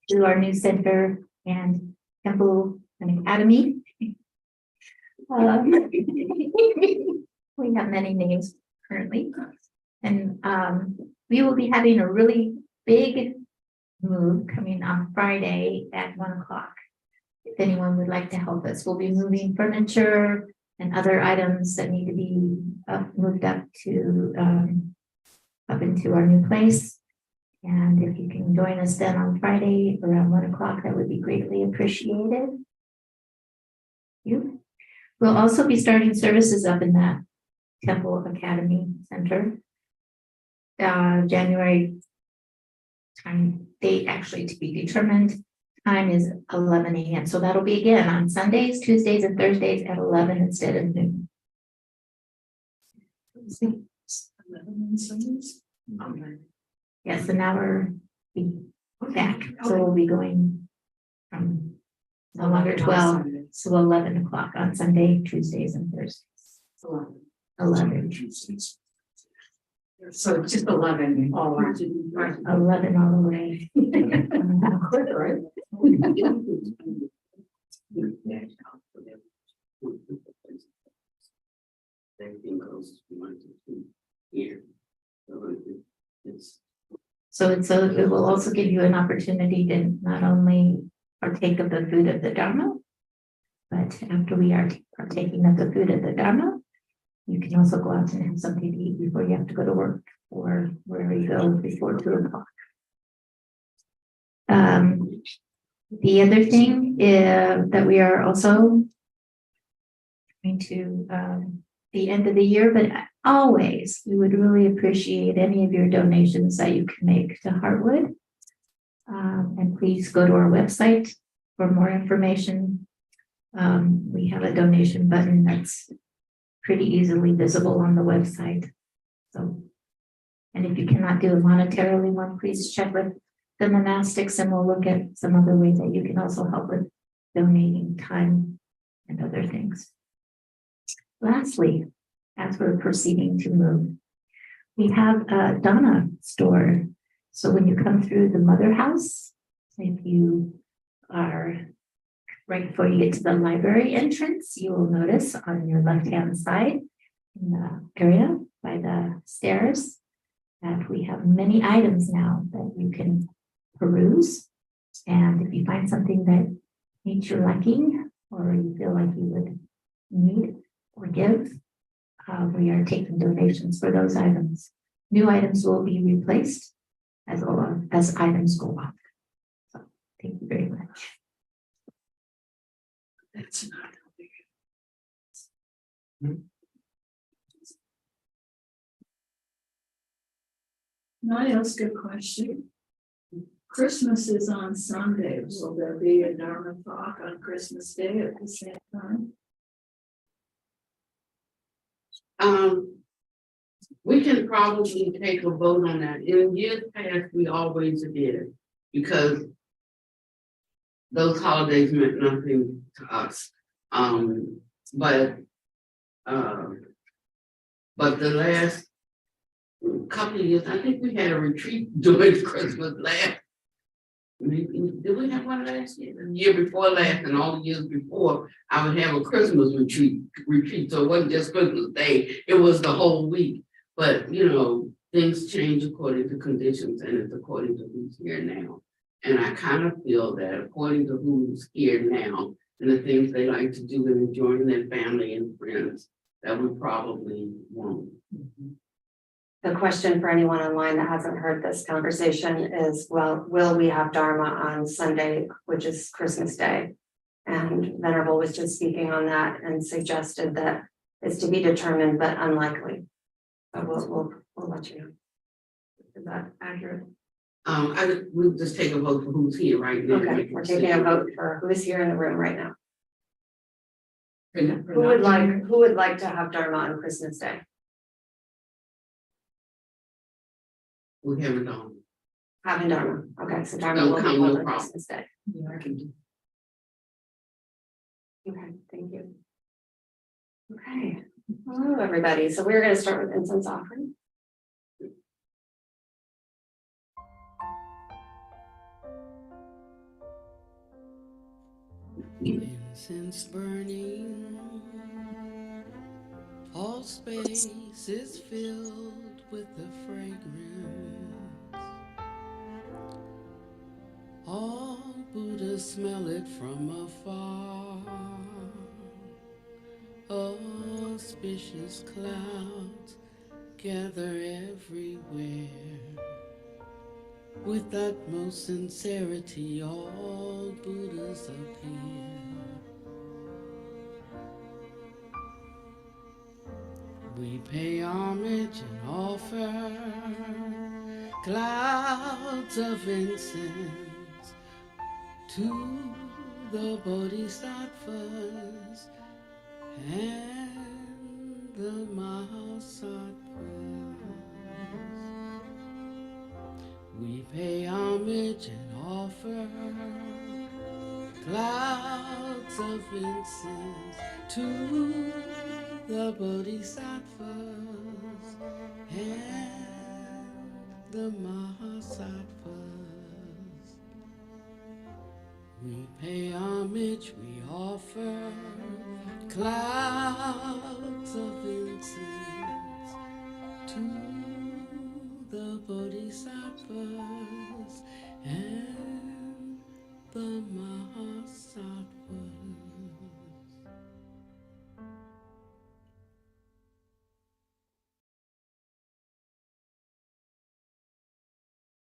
to our new center and temple and academy. We have many names currently, and we will be having a really big move coming on Friday at 1 o'clock. If anyone would like to help us, we'll be moving furniture and other items that need to be moved up into our new place. And if you can join us then on Friday around 1 o'clock, that would be greatly appreciated. We'll also be starting services up in that Temple Academy Center. January time date actually to be determined. Time is 11 a.m. So that'll be again on Sundays, Tuesdays, and Thursdays at 11 instead of noon. 11 on Sundays? Yes, an hour back. So we'll be going from no longer 12 to 11 o'clock on Sunday, Tuesdays, and Thursdays. 11. So just 11 all around. 11 all the way. Quick, right? Everything goes here. So it will also give you an opportunity to not only partake of the food of the Dharma, but after we are partaking of the food of the Dharma, you can also go out and have something to eat before you have to go to work or wherever you go before 2 o'clock. The other thing is that we are also going to the end of the year, but always we would really appreciate any of your donations that you can make to Heartwood. And please go to our website for more information. We have a donation button that's pretty easily visible on the website. So, and if you cannot do a monetarily one, please check with the monastics and we'll look at some other ways that you can also help with donating time and other things. Lastly, as we're proceeding to move, we have a Dharma store. So when you come through the mother house, if you are right before you get to the library entrance, you will notice on your left-hand side in the area by the stairs that we have many items now that you can peruse. And if you find something that meets your liking or you feel like you would need or give, we are taking donations for those items. New items will be replaced as items go off. So thank you very much. That's not Can I ask a question? Christmas is on Sunday. Will there be a Dharma talk on Christmas Day at the same time? We can probably take a vote on that. In years past, we always did, because those holidays meant nothing to us. But the last couple of years, I think we had a retreat during Christmas last. Maybe, did we have one last year? The year before last and all the years before, I would have a Christmas retreat. So it wasn't just Christmas Day, it was the whole week. But you know, things change according to conditions and it's according to who's here now. And I kind of feel that according to who's here now and the things they like to do and enjoying their family and friends, that we probably won't. The question for anyone online that hasn't heard this conversation is, well, will we have Dharma on Sunday, which is Christmas Day? And Venerable was just speaking on that and suggested that it's to be determined, but unlikely. So we'll let you know. Is that accurate? We'll just take a vote for who's here right now. Okay, we're taking a vote for who is here in the room right now. Who Who would like to have Dharma on Christmas Day? We haven't on. Having Dharma. Okay, so Dharma No will be comment, held no on problem. Christmas Day. Yeah, I can do. Okay, thank you. Okay, hello everybody. So we're going to start with incense offering. Incense burning, all space is filled with the fragrance. All Buddhas smell it from afar. Auspicious clouds gather everywhere. With utmost sincerity, all Buddhas appear. We pay homage and offer clouds of incense to the Bodhisattvas and the Mahasattvas. We pay homage and offer clouds of incense to the Bodhisattvas and the Mahasattvas. We pay homage, we offer clouds of incense to the Bodhisattvas and the Mahasattvas.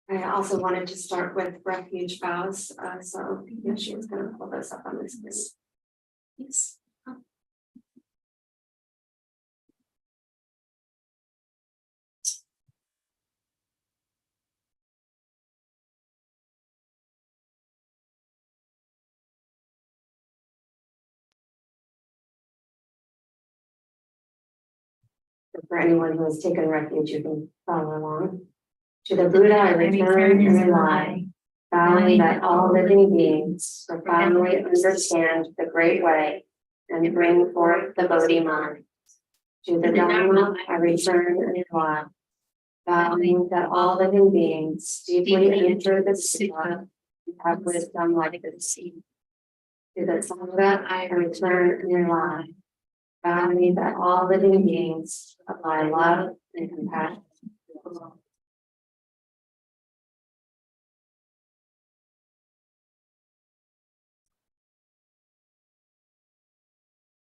I also wanted to start with refuge vows, so yeah, she was gonna pull this up on the screen. Yes. For anyone who has taken refuge, you can follow along. To the Buddha I return and rely, vowing that all living beings profoundly understand the great way and bring forth the Bodhi mind. To the Dharma I return and rely, vowing that all living beings deeply enter the Sutta and have wisdom like the sea. To the Sangha I return and rely, vowing that all living beings apply love and compassion to the world.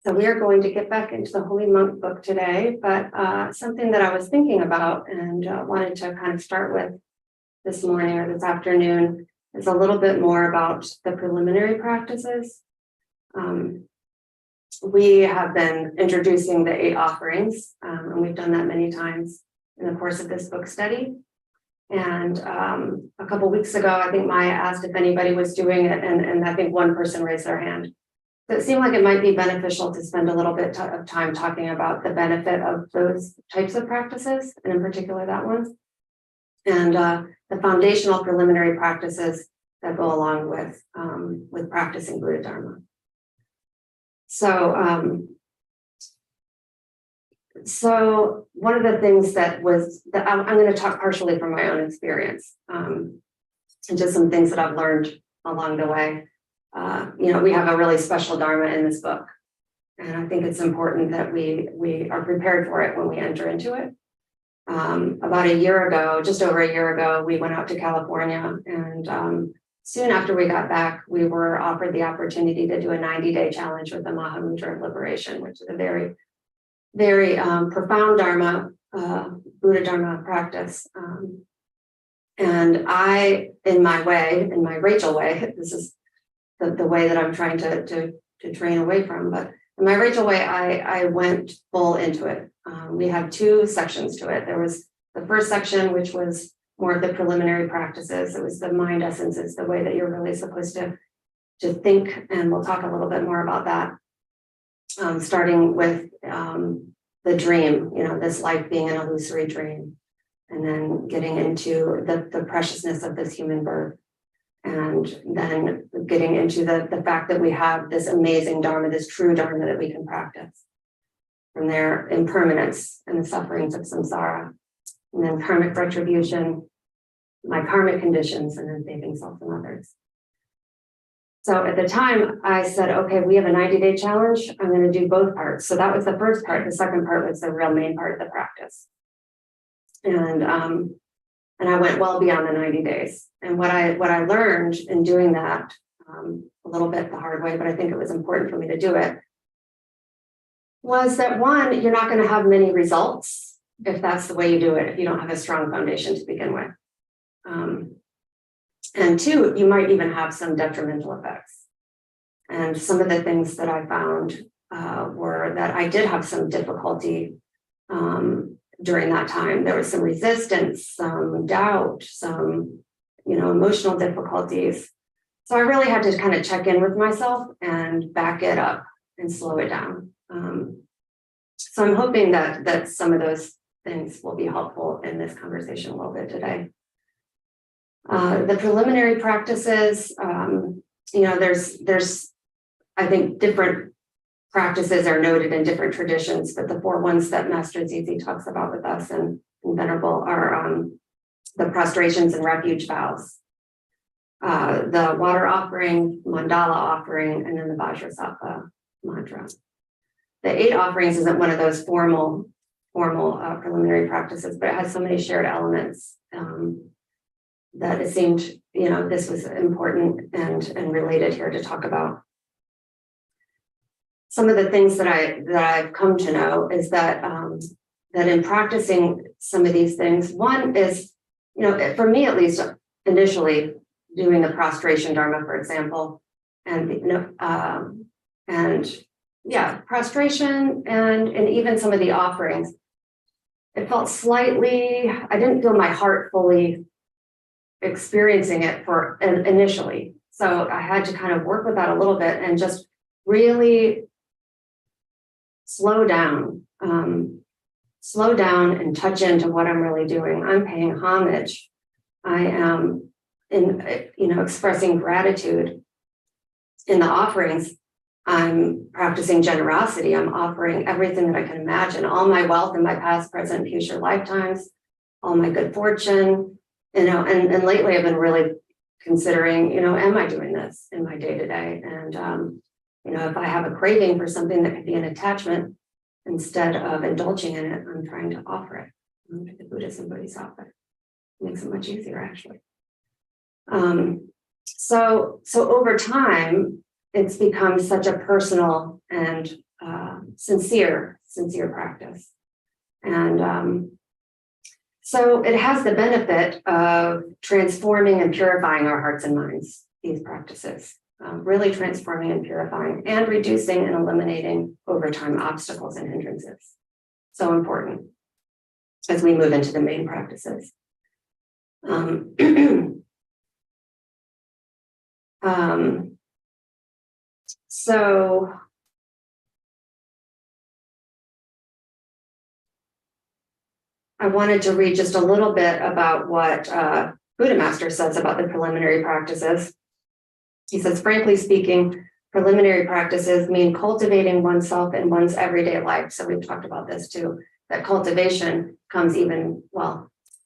So we are going to get back into the Holy Monk book today, but something that I was thinking about and wanted to kind of start with this morning or this afternoon is a little bit more about the preliminary practices. We have been introducing the 8 offerings, and we've done that many times in the course of this book study. And a couple weeks ago, I think Maya asked if anybody was doing it, and I think one person raised their hand. So it seemed like it might be beneficial to spend a little bit of time talking about the benefit of those types of practices, and in particular that one, and the foundational preliminary practices that go along with practicing Buddha Dharma. So one of the things that I'm going to talk partially from my own experience, and just some things that I've learned along the way. We have a really special Dharma in this book, and I think it's important that we are prepared for it when we enter into it. About a year ago, just over a year ago, we went out to California, and soon after we got back, we were offered the opportunity to do a 90-day challenge with the Mahamudra of Liberation, which is a very, very profound Dharma, Buddha Dharma practice. And I, in my Rachel way, this is the way that I'm trying to train away from, but in my Rachel way, I went full into it. We had 2 sections to it. There was the first section, which was more of the preliminary practices. It was the mind essences, the way that you're really supposed to think, and we'll talk a little bit more about that. Starting with the dream, this life being an illusory dream, and then getting into the preciousness of this human birth. And then getting into the fact that we have this amazing Dharma, this true Dharma that we can practice. From there, impermanence and the sufferings of samsara. And then karmic retribution, my karmic conditions, and then saving self and others. So at the time, I said, okay, we have a 90-day challenge. I'm going to do both parts. So that was the first part. The second part was the real main part of the practice. And I went well beyond the 90 days. And what I learned in doing that, a little bit the hard way, but I think it was important for me to do it, was that one, you're not going to have many results if that's the way you do it, if you don't have a strong foundation to begin with. And two, you might even have some detrimental effects. And some of the things that I found were that I did have some difficulty during that time. There was some resistance, some doubt, some, emotional difficulties. So I really had to kind of check in with myself and back it up and slow it down. So I'm hoping that some of those things will be helpful in this conversation a little bit today. The preliminary practices, there's, I think, different practices are noted in different traditions, but the 4 ones that Master Zizi talks about with us and Venerable are the prostrations and refuge vows, the water offering, mandala offering, and then the Vajrasattva mantra. The 8 offerings isn't one of those formal preliminary practices, but it has so many shared elements that it seemed, this was important and related here to talk about. Some of the things that I've come to know is that that in practicing some of these things, one is, for me at least, initially doing the prostration Dharma, for example, and prostration and even some of the offerings, it felt slightly, I didn't feel my heart fully experiencing it initially. So I had to kind of work with that a little bit and just really slow down and touch into what I'm really doing. I'm paying homage. I am expressing gratitude in the offerings. I'm practicing generosity. I'm offering everything that I can imagine, all my wealth in my past, present, future lifetimes, all my good fortune, and lately I've been really considering, am I doing this in my day-to-day? And, if I have a craving for something that could be an attachment, instead of indulging in it, I'm trying to offer it to the Buddhas and Bodhisattvas. It makes it much easier, actually. So over time, it's become such a personal and sincere practice. And so it has the benefit of transforming and purifying our hearts and minds, these practices, really transforming and purifying and reducing and eliminating over time obstacles and hindrances. So important as we move into the main practices. So I wanted to read just a little bit about what Buddha Master says about the preliminary practices. He says, frankly speaking, preliminary practices mean cultivating oneself in one's everyday life. So we've talked about this too, that cultivation comes even,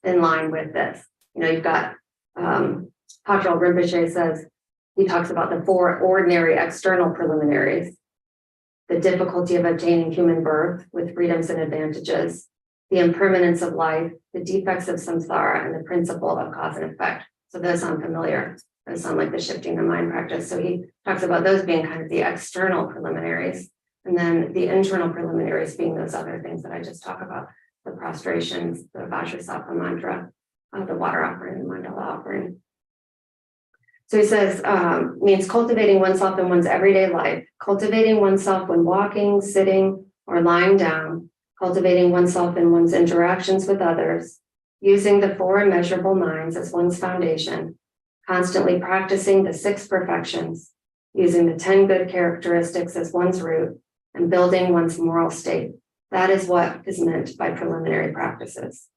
in line with this. You've got Patrul Rinpoche says, he talks about the 4 ordinary external preliminaries, the difficulty of obtaining human birth with freedoms and advantages, the impermanence of life, the defects of samsara, and the principle of cause and effect. So those sound familiar. Those sound like the shifting the mind practice. So he talks about those being kind of the external preliminaries, and then the internal preliminaries being those other things that I just talked about, the prostrations, the Vajrasattva mantra, the water offering, the mandala offering. So he says, means cultivating oneself in one's everyday life, cultivating oneself when walking, sitting, or lying down, cultivating oneself in one's interactions with others, using the 4 immeasurable minds as one's foundation, constantly practicing the 6 perfections, using the 10 good characteristics as one's root, and building one's moral state. That is what is meant by preliminary practices.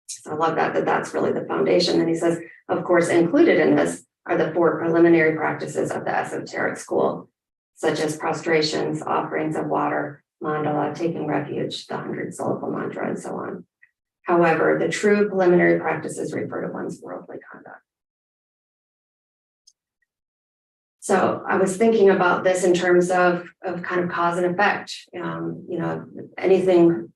So I love that that's really the foundation. And he says, of course, included in this are the 4 preliminary practices of the esoteric school, such as prostrations, offerings of water, mandala, taking refuge, the 100-syllable mantra, and so on. However, the true preliminary practices refer to one's worldly conduct. So I was thinking about this in terms of kind of cause and effect. Anything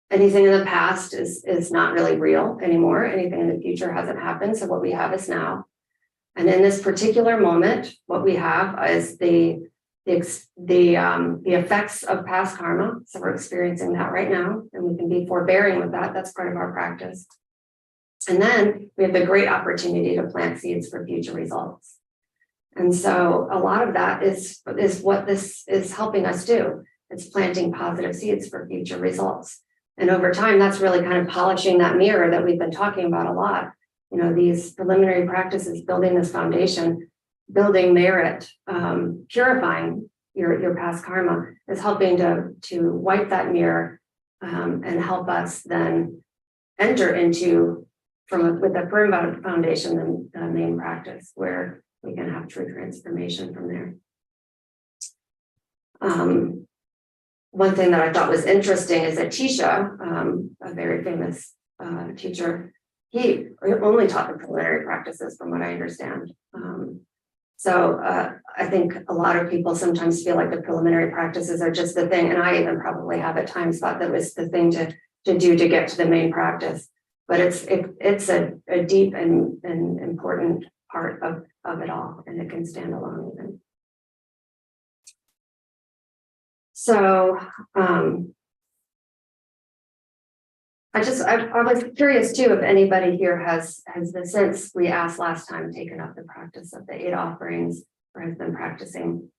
in the past is not really real anymore. Anything in the future hasn't happened. So what we have is now. And in this particular moment, what we have is the effects of past karma. So we're experiencing that right now, and we can be forbearing with that. That's part of our practice. And then we have the great opportunity to plant seeds for future results. And so a lot of that is what this is helping us do. It's planting positive seeds for future results. And over time, that's really kind of polishing that mirror that we've been talking about a lot. These preliminary practices, building this foundation, building merit, purifying your past karma is helping to wipe that mirror and help us then enter into with a firm foundation the main practice where we can have true transformation from there. One thing that I thought was interesting is that Tisha, a very famous teacher, he only taught the preliminary practices from what I understand. So I think a lot of people sometimes feel like the preliminary practices are just the thing, and I even probably have at times thought that was the thing to do to get to the main practice. But it's a deep and important part of it all, and it can stand alone even. So I was curious too if anybody here has since we asked last time taken up the practice of the 8 offerings or has been practicing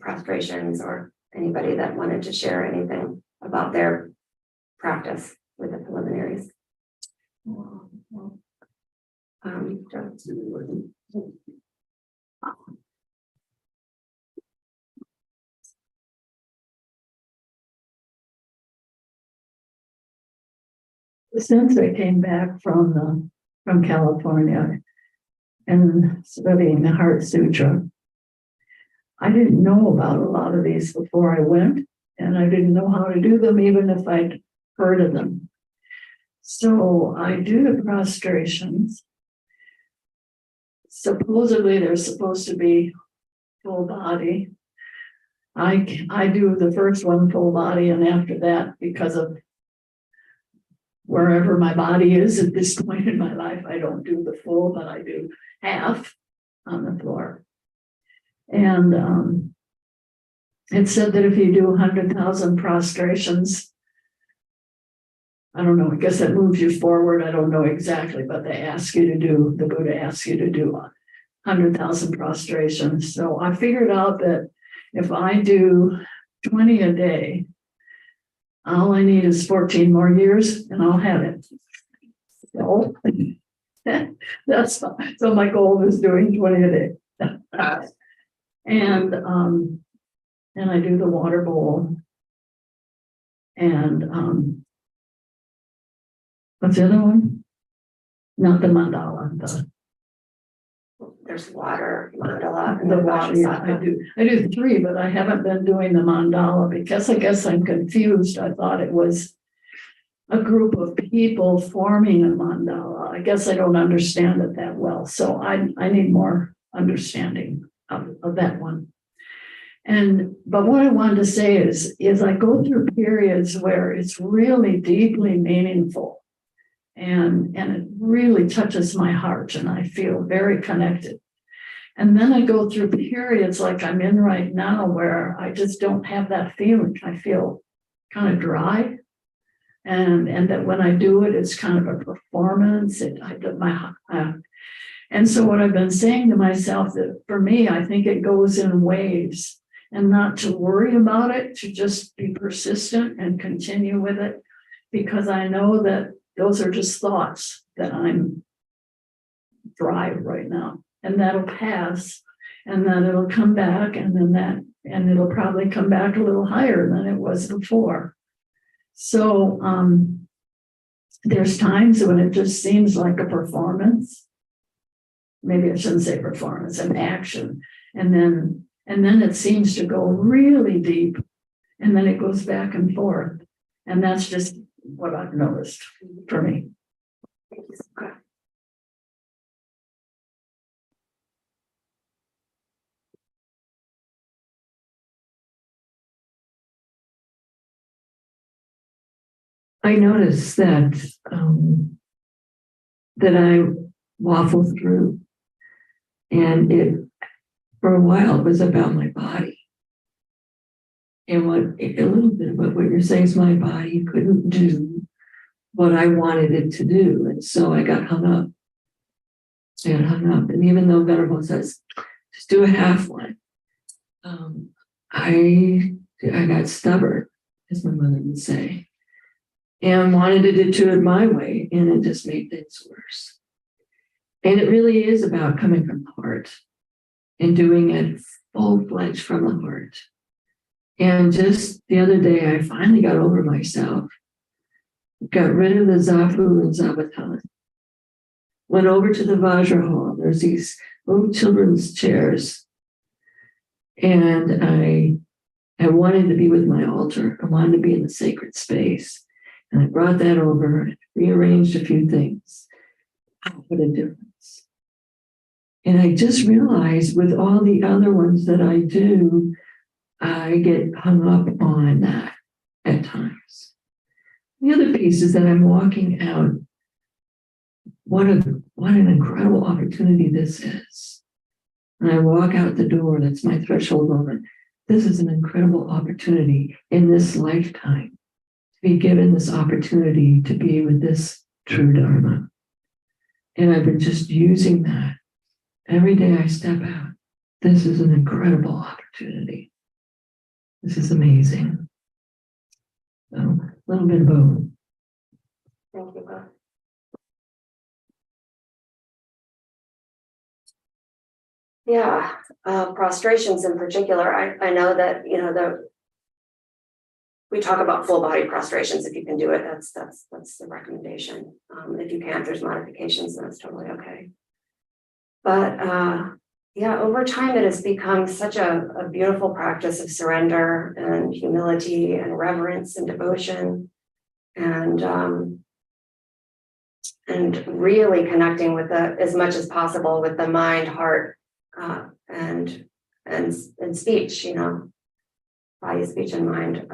prostrations, or anybody that wanted to share anything about their practice with the preliminaries. Since I came back from California and studying the Heart Sutra, I didn't know about a lot of these before I went, and I didn't know how to do them, even if I'd heard of them. So I do the prostrations. Supposedly they're supposed to be full body. I do the first one full body, and after that, because of wherever my body is at this point in my life, I don't do the full, but I do half on the floor. And it said that if you do 100,000 prostrations, I don't know, I guess it moves you forward. I don't know exactly, but the Buddha asks you to do 100,000 prostrations. So I figured out that if I do 20 a day, all I need is 14 more years and I'll have it. So that's fine. So my goal is doing 20 a day. And I do the water bowl. And what's the other one? Not the mandala. There's water, mandala, and The the water, yeah, I do 3, but I haven't been doing the mandala because I guess I'm confused. I thought it was a group of people forming a mandala. I guess I don't understand it that well. So I need more understanding of that one. But what I wanted to say is I go through periods where it's really deeply meaningful. And it really touches my heart, and I feel very connected. And then I go through periods like I'm in right now where I just don't have that feeling. I feel kind of dry, and that when I do it, it's kind of a performance. And so what I've been saying to myself, that for me, I think it goes in waves, and not to worry about it, to just be persistent and continue with it, because I know that those are just thoughts that I'm dry right now, and that'll pass, and then it'll come back, and it'll probably come back a little higher than it was before. So there's times when it just seems like a performance. Maybe I shouldn't say performance, an action, and then it seems to go really deep, and then it goes back and forth, and that's just what I've noticed for me. I noticed that that I waffle through, and it for a while it was about my body. And what a little bit about what you're saying is my body couldn't do what I wanted it to do. And so I got hung up. And even though Venerable says, just do a half one, I got stubborn, as my mother would say, and wanted to do it my way, and it just made things worse. And it really is about coming from the heart and doing it full-fledged from the heart. And just the other day, I finally got over myself, got rid of the Zafu and Zabatan, went over to the Vajra hall. There's these little children's chairs. And I wanted to be with my altar. I wanted to be in the sacred space. And I brought that over, rearranged a few things. Oh, what a difference. And I just realized with all the other ones that I do, I get hung up on that at times. The other piece is that I'm walking out. What an incredible opportunity this is. And I walk out the door, that's my threshold moment. This is an incredible opportunity in this lifetime to be given this opportunity to be with this true Dharma. And I've been just using that every day I step out. This is an incredible opportunity. This is amazing. So, a little bit of both. Thank you both. Yeah, prostrations in particular. I know that, you know, we talk about full body prostrations. If you can do it, that's the recommendation. If you can't, there's modifications, and that's totally okay. But yeah, over time it has become such a beautiful practice of surrender and humility and reverence and devotion, and really connecting with as much as possible with the mind, heart, and speech, you know, body, speech, and mind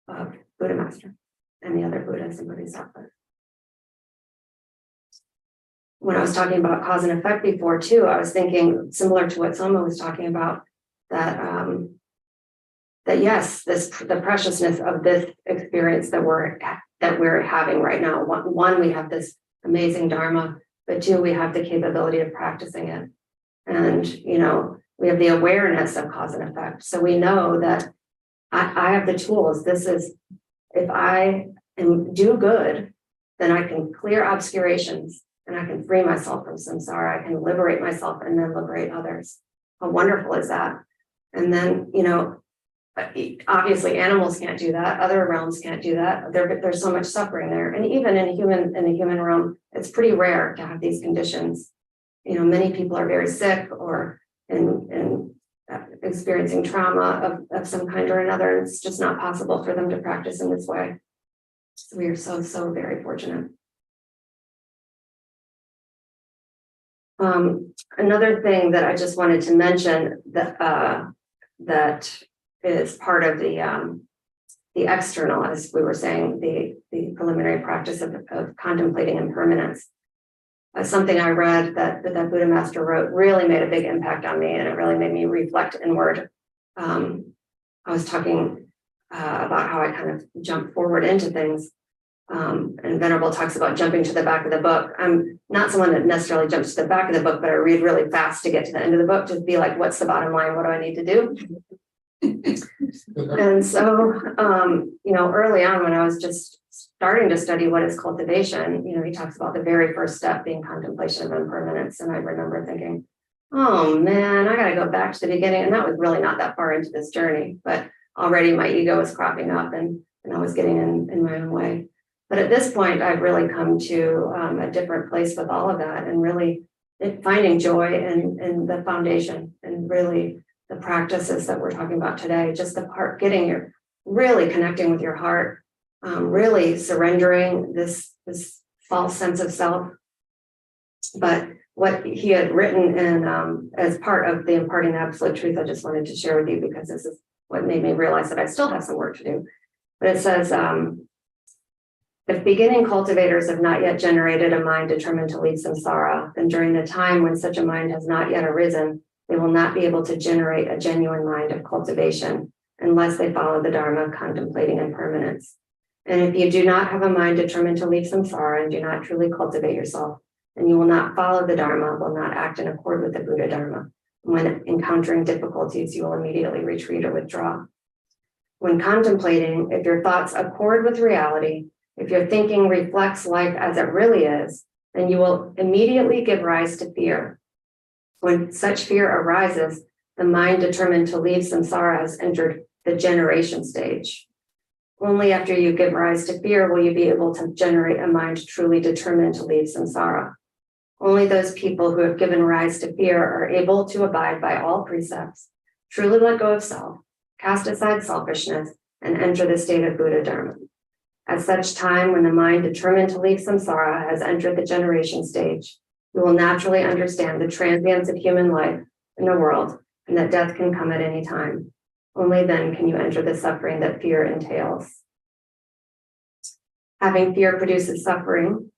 of Buddha Master and the other Buddhas and Bodhisattvas. When I was talking about cause and effect before too, I was thinking similar to what Soma was talking about, that yes, the preciousness of this experience that we're having right now. One, we have this amazing Dharma, but two, we have the capability of practicing it. And, you know, we have the awareness of cause and effect. So we know that I have the tools. This is, if I do good, then I can clear obscurations and I can free myself from samsara. I can liberate myself and then liberate others. How wonderful is that? And then, you know, obviously animals can't do that. Other realms can't do that. There's so much suffering there. And even in the human realm, it's pretty rare to have these conditions. You know, many people are very sick or in experiencing trauma of some kind or another. It's just not possible for them to practice in this way. So we are so very fortunate. Another thing that I just wanted to mention that is part of the external, as we were saying, the preliminary practice of contemplating impermanence. Something I read that Buddha Master wrote really made a big impact on me, and it really made me reflect inward. I was talking about how I kind of jump forward into things. And Venerable talks about jumping to the back of the book. I'm not someone that necessarily jumps to the back of the book, but I read really fast to get to the end of the book to be like, what's the bottom line? What do I need to do? And so, you know, early on when I was just starting to study what is cultivation, you know, he talks about the very first step being contemplation of impermanence. And I remember thinking, oh man, I got to go back to the beginning. And that was really not that far into this journey, but already my ego was cropping up and I was getting in my own way. But at this point, I've really come to a different place with all of that, and really finding joy in the foundation and really the practices that we're talking about today. Just the part, really connecting with your heart, really surrendering this false sense of self. But what he had written in as part of the Imparting the Absolute Truth, I just wanted to share with you because this is what made me realize that I still have some work to do. But it says, If beginning cultivators have not yet generated a mind determined to leave samsara, then during the time when such a mind has not yet arisen, they will not be able to generate a genuine mind of cultivation unless they follow the Dharma, contemplating impermanence. And if you do not have a mind determined to leave samsara and do not truly cultivate yourself, then you will not follow the Dharma, will not act in accord with the Buddha Dharma. When encountering difficulties, you will immediately retreat or withdraw. When contemplating, if your thoughts accord with reality, if your thinking reflects life as it really is, then you will immediately give rise to fear. When such fear arises, the mind determined to leave samsara has entered the generation stage. Only after you give rise to fear will you be able to generate a mind truly determined to leave samsara. Only those people who have given rise to fear are able to abide by all precepts, truly let go of self, cast aside selfishness, and enter the state of Buddha Dharma. At such time, when the mind determined to leave samsara has entered the generation stage, you will naturally understand the transience of human life in the world and that death can come at any time. Only then can you enter the suffering that fear entails. Having fear produces suffering.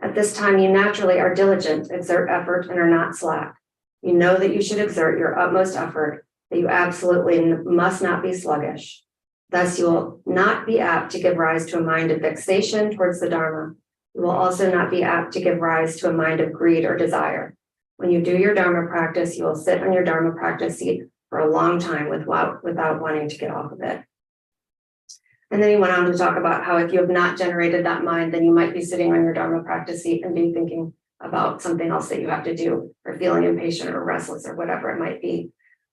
At this time, you naturally are diligent, exert effort, and are not slack. You know that you should exert your utmost effort, that you absolutely must not be sluggish. Thus, you will not be apt to give rise to a mind of vexation towards the Dharma. You will also not be apt to give rise to a mind of greed or desire. When you do your Dharma practice, you will sit on your Dharma practice seat for a long time without wanting to get off of it. And then he went on to talk about how if you have not generated that mind, then you might be sitting on your Dharma practice seat and be thinking about something else that you have to do, or feeling impatient or restless or whatever it might be.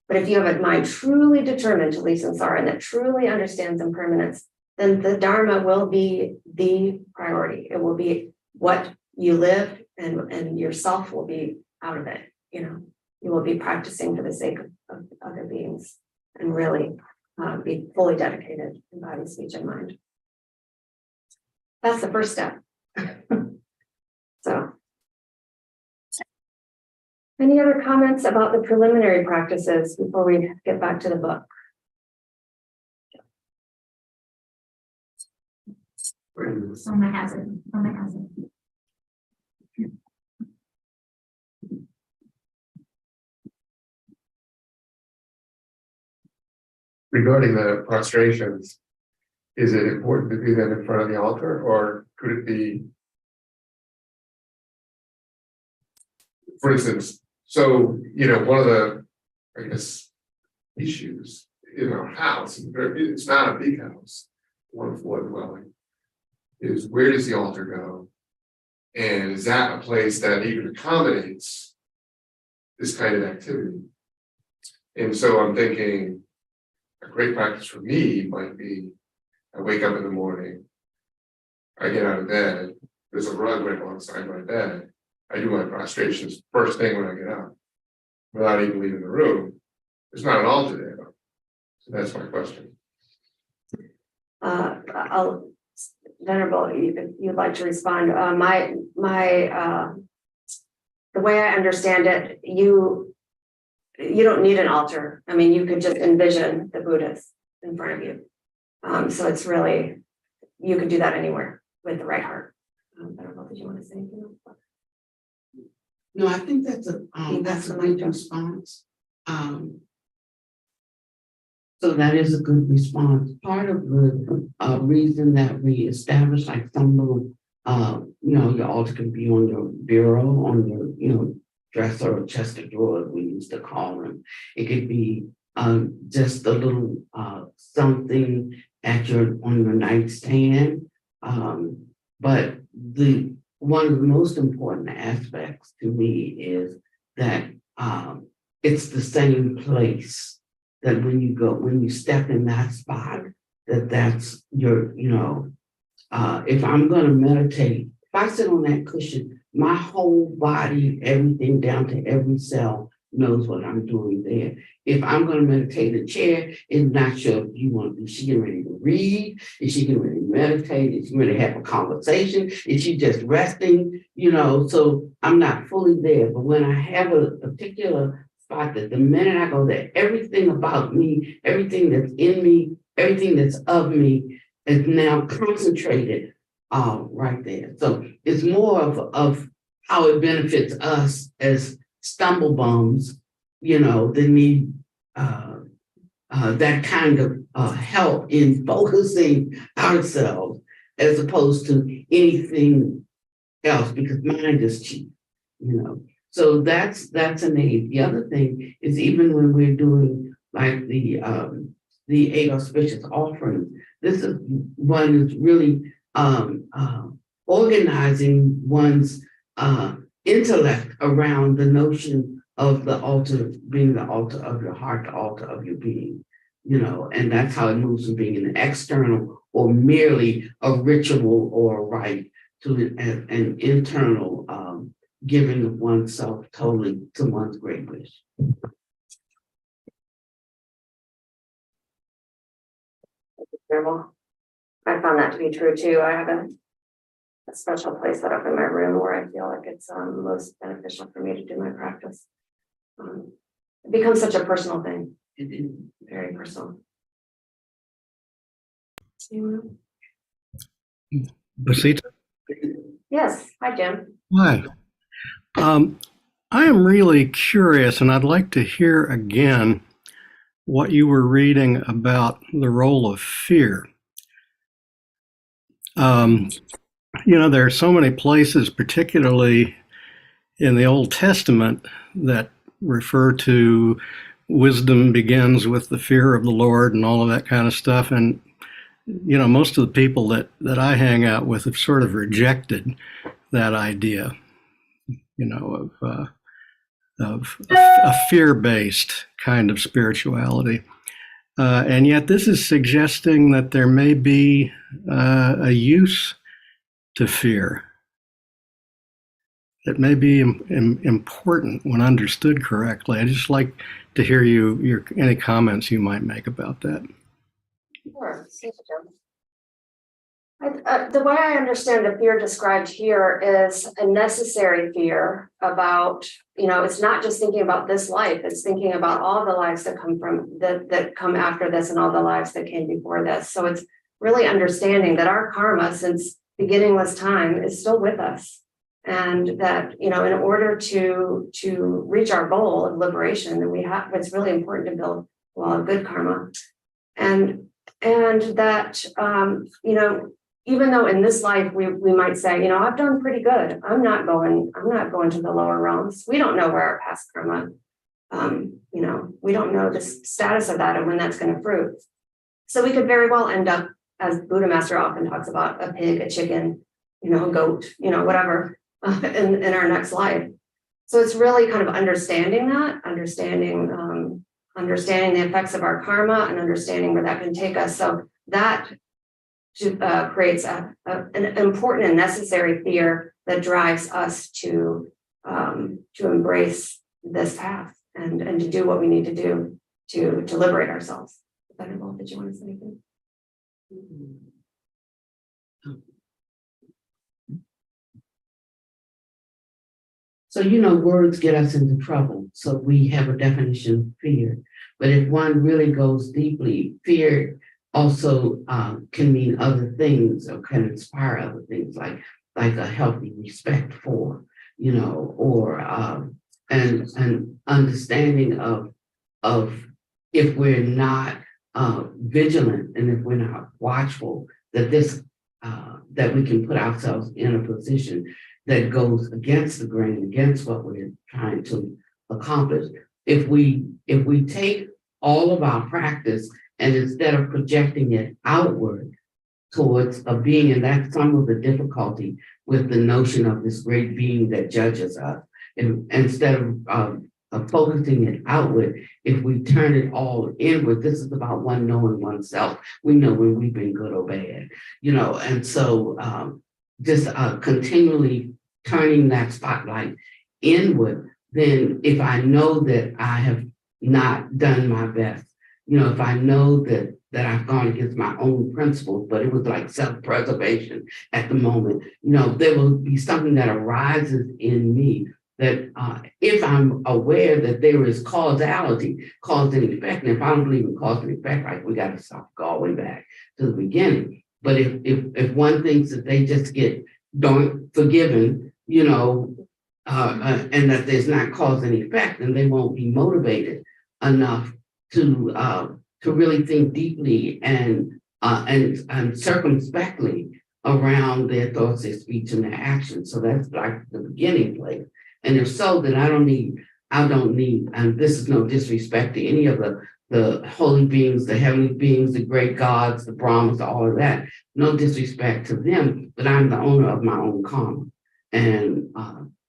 But if you have a mind truly determined to leave samsara and that truly understands impermanence, then the Dharma will be the priority. It will be what you live, and yourself will be out of it. You will be practicing for the sake of other beings and really be fully dedicated in body, speech, and mind. That's the first step. So, any other comments about the preliminary practices before we get back to the book? Soma hazard. Regarding the prostrations, is it important to do them in front of the altar, or could it be, for instance, so, one of the, I guess, issues in our house, it's not a big house, one floor dwelling, is where does the altar go? And is that a place that even accommodates this kind of activity? And so I'm thinking, a great practice for me might be, I wake up in the morning, I get out of bed, there's a rug right alongside my bed, I do my prostrations first thing when I get up, without even leaving the room. There's not an altar there, though. So that's my question. Venerable, if you'd like to respond. The way I understand it, you don't need an altar. I mean, you could just envision the Buddhas in front of you. So it's really, you could do that anywhere with the right heart. Venerable, did you want to say anything else? No, I think that's a great response. So that is a good response. Part of the reason that we established like some little, your altar can be on your bureau, on your, dresser or chest of drawers, we used to call them. It could be just a little something on your nightstand. But one of the most important aspects to me is that it's the same place, that when you step in that spot, that's your, if I'm going to meditate, if I sit on that cushion, my whole body, everything down to every cell knows what I'm doing there. If I'm going to meditate in a chair, it's not sure if you want to be, she getting ready to read, is she getting ready to meditate, is she ready to have a conversation, is she just resting, so I'm not fully there. But when I have a particular spot that the minute I go there, everything about me, everything that's in me, everything that's of me is now concentrated right there. So it's more of how it benefits us as stumble bums, you know, that need that kind of help in focusing ourselves as opposed to anything else, because mind is cheap, you know. So that's an aid. The other thing is, even when we're doing like the 8 auspicious offerings, this is one is really organizing one's intellect around the notion of the altar being the altar of your heart, the altar of your being, you know, and that's how it moves from being an external or merely a ritual or a rite to an internal giving of oneself totally to one's great wish. Terrible. I found that to be true too. I have a special place set up in my room where I feel like it's most beneficial for me to do my practice. It becomes such a personal thing. It is. Very personal. Basita? Yes, hi Jim. Hi. I am really curious, and I'd like to hear again what you were reading about the role of fear. You know, there are so many places, particularly in the Old Testament, that refer to wisdom begins with the fear of the Lord and all of that kind of stuff. And, you know, most of the people that I hang out with have sort of rejected that idea, you know, of a fear-based kind of spirituality. And yet this is suggesting that there may be a use to fear that may be important when understood correctly. I'd just like to hear any comments you might make about that. Sure. The way I understand the fear described here is a necessary fear about, you know, it's not just thinking about this life, it's thinking about all the lives that come from that come after this and all the lives that came before this. So it's really understanding that our karma since beginningless time is still with us. And that, you know, in order to reach our goal of liberation, that it's really important to build a good karma. And that, you know, even though in this life we might say, you know, I've done pretty good. I'm not going to the lower realms. We don't know where our past karma, you know, we don't know the status of that and when that's going to fruit. So we could very well end up, as Buddha Master often talks about, a pig, a chicken, you know, a goat, you know, whatever, in our next life. So it's really kind of understanding the effects of our karma and understanding where that can take us. So that creates an important and necessary fear that drives us to embrace this path and to do what we need to do to liberate ourselves. Venerable, did you want to say anything? So, you know, words get us into trouble. So we have a definition of fear. But if one really goes deeply, fear also can mean other things or can inspire other things like a healthy respect for, you know, or an understanding of if we're not vigilant and if we're not watchful, that that we can put ourselves in a position that goes against the grain, against what we're trying to accomplish. If we take all of our practice and instead of projecting it outward towards a being, and that's some of the difficulty with the notion of this great being that judges us, and instead of focusing it outward, if we turn it all inward, this is about one knowing oneself. We know when we've been good or bad, you know, and so just continually turning that spotlight inward, then if I know that I have not done my best, you know, if I know that I've gone against my own principles, but it was like self-preservation at the moment, you know, there will be something that arises in me that if I'm aware that there is causality, cause and effect, and if I don't believe in cause and effect, like we got to stop all the way back to the beginning. But if one thinks that they just get forgiven, and that there's not cause and effect, then they won't be motivated enough to really think deeply and circumspectly around their thoughts, their speech, and their actions. So that's like the beginning place. And if so, then I don't need, and this is no disrespect to any of the holy beings, the heavenly beings, the great gods, the Brahmas, all of that. No disrespect to them, but I'm the owner of my own karma. And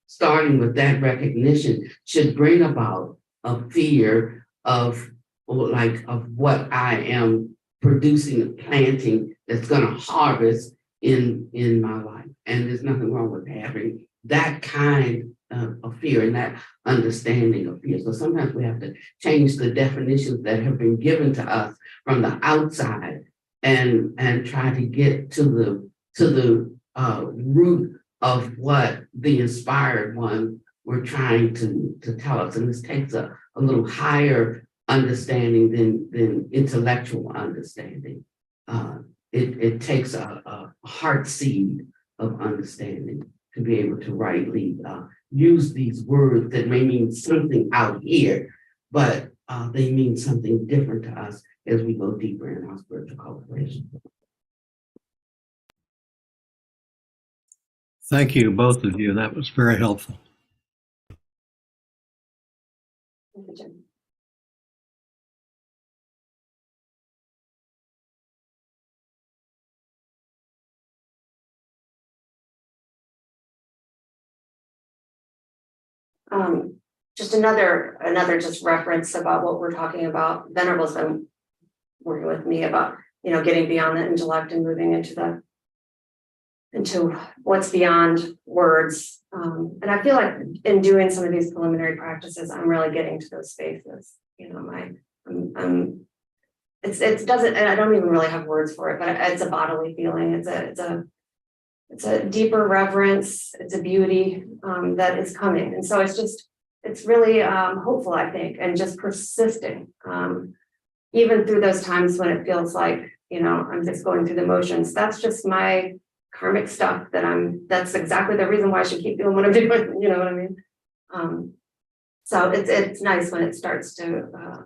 starting with that recognition should bring about a fear of what I am producing, planting that's going to harvest in my life. And there's nothing wrong with having that kind of fear and that understanding of fear. So sometimes we have to change the definitions that have been given to us from the outside and try to get to the root of what the inspired one were trying to tell us. And this takes a little higher understanding than intellectual understanding. It takes a heart seed of understanding to be able to rightly use these words that may mean something out here, but they mean something different to us as we go deeper in our spiritual cultivation. Thank you, both of you. That was very helpful. Thank you, Jim. Just another just reference about what we're talking about. Venerable's been working with me about, getting beyond the intellect and moving into what's beyond words. And I feel like in doing some of these preliminary practices, I'm really getting to those spaces. It doesn't, and I don't even really have words for it, but it's a bodily feeling. It's a deeper reverence. It's a beauty that is coming. And so it's really hopeful, I think, and just persisting, even through those times when it feels like, I'm just going through the motions. That's just my karmic stuff that's exactly the reason why I should keep doing what I'm doing. You know what I mean? So it's nice when it starts to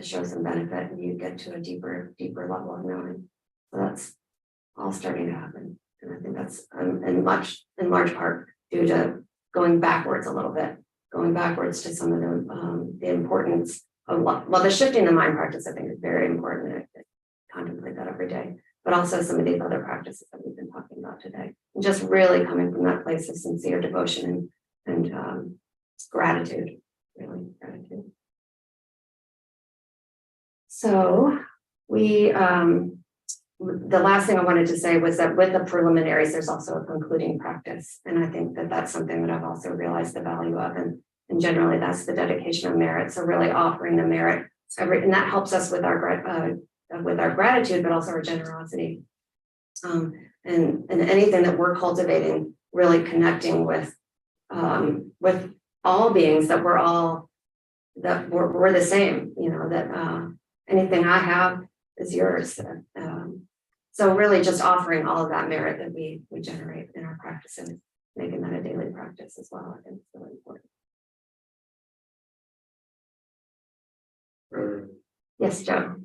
show some benefit and you get to a deeper level of knowing. So that's all starting to happen. And I think that's in large part due to going backwards a little bit, going backwards to some of the importance of the shifting the mind practice, I think is very important. I contemplate that every day, but also some of these other practices that we've been talking about today. And just really coming from that place of sincere devotion and gratitude, really gratitude. So the last thing I wanted to say was that with the preliminaries, there's also a concluding practice. And I think that that's something that I've also realized the value of. And generally that's the dedication of merit. So really offering the merit, and that helps us with our gratitude, but also our generosity. And anything that we're cultivating, really connecting with all beings, that we're the same, that anything I have is yours. So really just offering all of that merit that we generate in our practices, making that a daily practice as well. I think it's really important. Yes, Joe.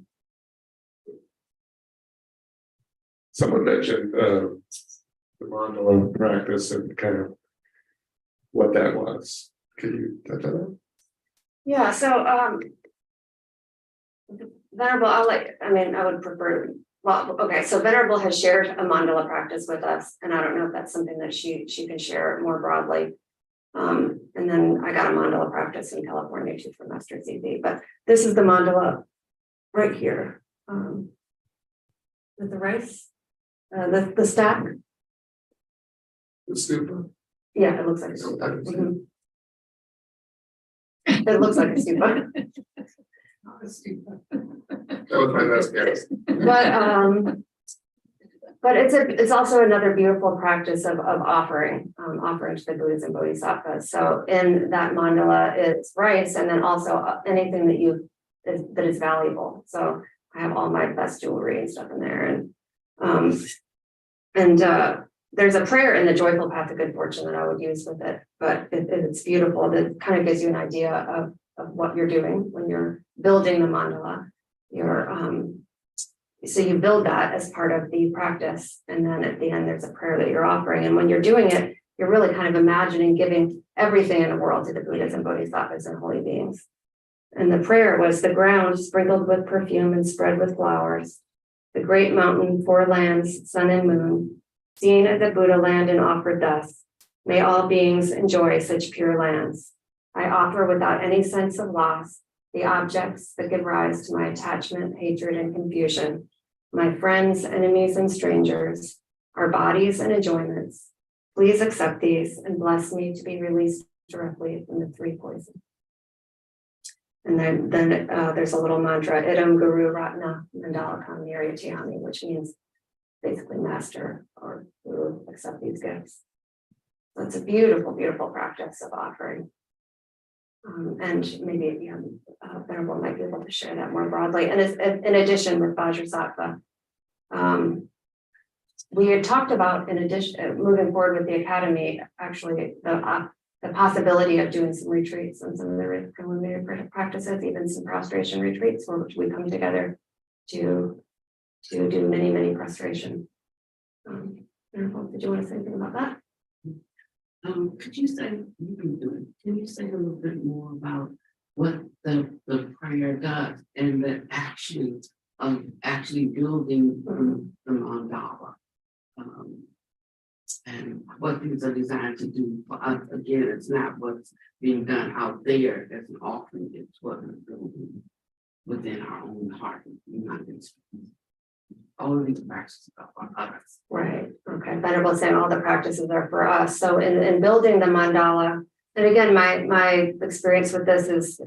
Someone mentioned the mandala practice and kind of what that was. Could you touch on that? Yeah, so Venerable, I would prefer, so Venerable has shared a mandala practice with us, and I don't know if that's something that she can share more broadly. And then I got a mandala practice in California too from Master ZB, but this is the mandala right here with the rice, the stack. The stupa? Yeah, it looks like a stupa. It looks like a stupa. Not a stupa. That was my best guess. But it's also another beautiful practice of offering to the Buddhas and Bodhisattvas. So in that mandala, it's rice, and then also anything that is valuable. So I have all my best jewelry and stuff in there, and There's a prayer in the Joyful Path of Good Fortune that I would use with it, but it's beautiful. That kind of gives you an idea of what you're doing when you're building the mandala. So you build that as part of the practice, and then at the end there's a prayer that you're offering. And when you're doing it, you're really kind of imagining giving everything in the world to the Buddhas and Bodhisattvas and holy beings. And the prayer was the ground sprinkled with perfume and spread with flowers, the great mountain, four lands, sun and moon, seen at the Buddha land and offered thus. May all beings enjoy such pure lands. I offer without any sense of loss the objects that give rise to my attachment, hatred, and confusion, my friends, enemies, and strangers, our bodies and enjoyments. Please accept these and bless me to be released directly from the three poisons. And then there's a little mantra, Idam Guru Ratna Mandalakam Niryatyami, which means basically master or guru, accept these gifts. So it's a beautiful, beautiful practice of offering. And maybe Venerable might be able to share that more broadly. And in addition with Vajrasattva, we had talked about, in addition, moving forward with the academy, actually the possibility of doing some retreats and some of the preliminary practices, even some prostration retreats, where we come together to do many prostration. Venerable, did you want to say anything about that? Could you say, you've been doing, can you say a little bit more about what the prayer does and the actions of actually building the mandala? And what these are designed to do for us. Again, it's not what's being done out there as an offering, it's what we're building within our own heart and minds. All of these practices are for others. Right. Okay. Venerable saying all the practices are for us. So in building the mandala, and again, my experience with this is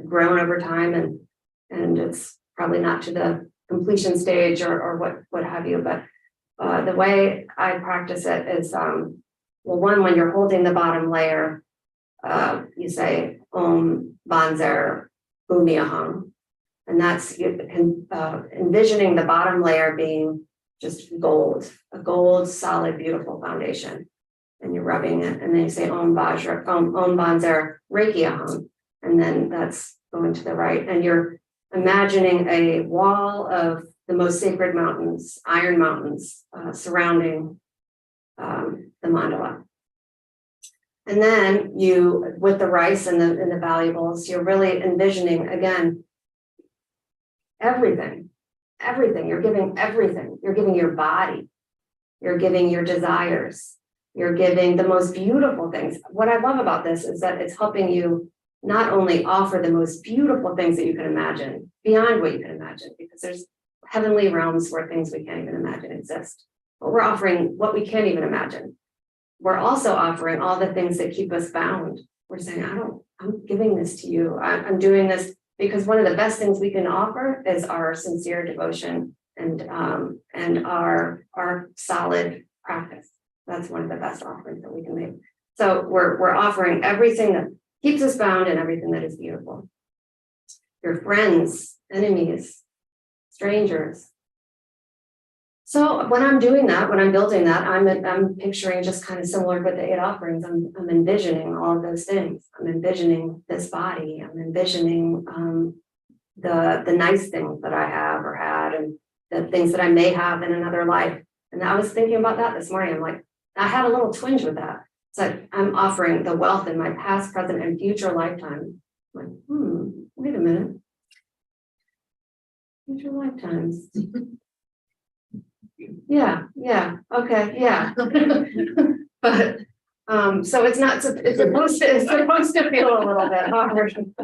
grown over time, and it's probably not to the completion stage or what have you, but the way I practice it is, well, one, when you're holding the bottom layer, you say Om Banzer Bhumiyaham. And that's envisioning the bottom layer being just gold, a gold, solid, beautiful foundation. And you're rubbing it. And then you say Om Banzer Reiki-aham. And then that's going to the right. And you're imagining a wall of the most sacred mountains, iron mountains, surrounding the mandala. And then you, with the rice and the valuables, you're really envisioning, again, everything. You're giving everything. You're giving your body. You're giving your desires. You're giving the most beautiful things. What I love about this is that it's helping you not only offer the most beautiful things that you can imagine, beyond what you can imagine, because there's heavenly realms where things we can't even imagine exist. But we're offering what we can't even imagine. We're also offering all the things that keep us bound. We're saying, I'm giving this to you. I'm doing this because one of the best things we can offer is our sincere devotion and our solid practice. That's one of the best offerings that we can make. So we're offering everything that keeps us bound and everything that is beautiful. Your friends, enemies, strangers. So when I'm doing that, when I'm building that, I'm picturing just kind of similar with the 8 offerings. I'm envisioning all of those things. I'm envisioning this body. I'm envisioning the nice things that I have or had, and the things that I may have in another life. And I was thinking about that this morning. I'm like, I had a little twinge with that. It's like I'm offering the wealth in my past, present, and future lifetime. I'm like, wait a minute. Future lifetimes. Yeah, okay, yeah. But so it's not, it's supposed to feel a little bit hard.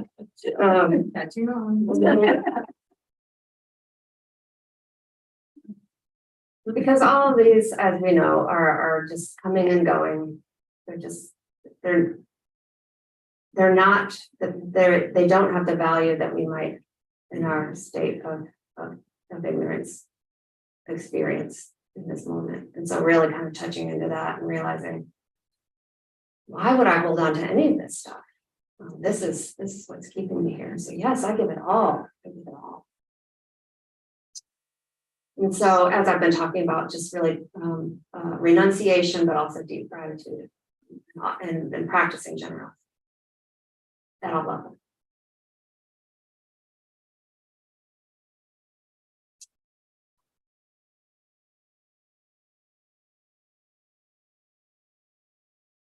Because all of these, as we know, are just coming and going. They're not, they don't have the value that we might in our state of ignorance experience in this moment. And so really kind of touching into that and realizing, why would I hold on to any of this stuff? This is what's keeping me here. So yes, I give it all. I give it all. And so, as I've been talking about, just really renunciation, but also deep gratitude and practicing generosity at all levels.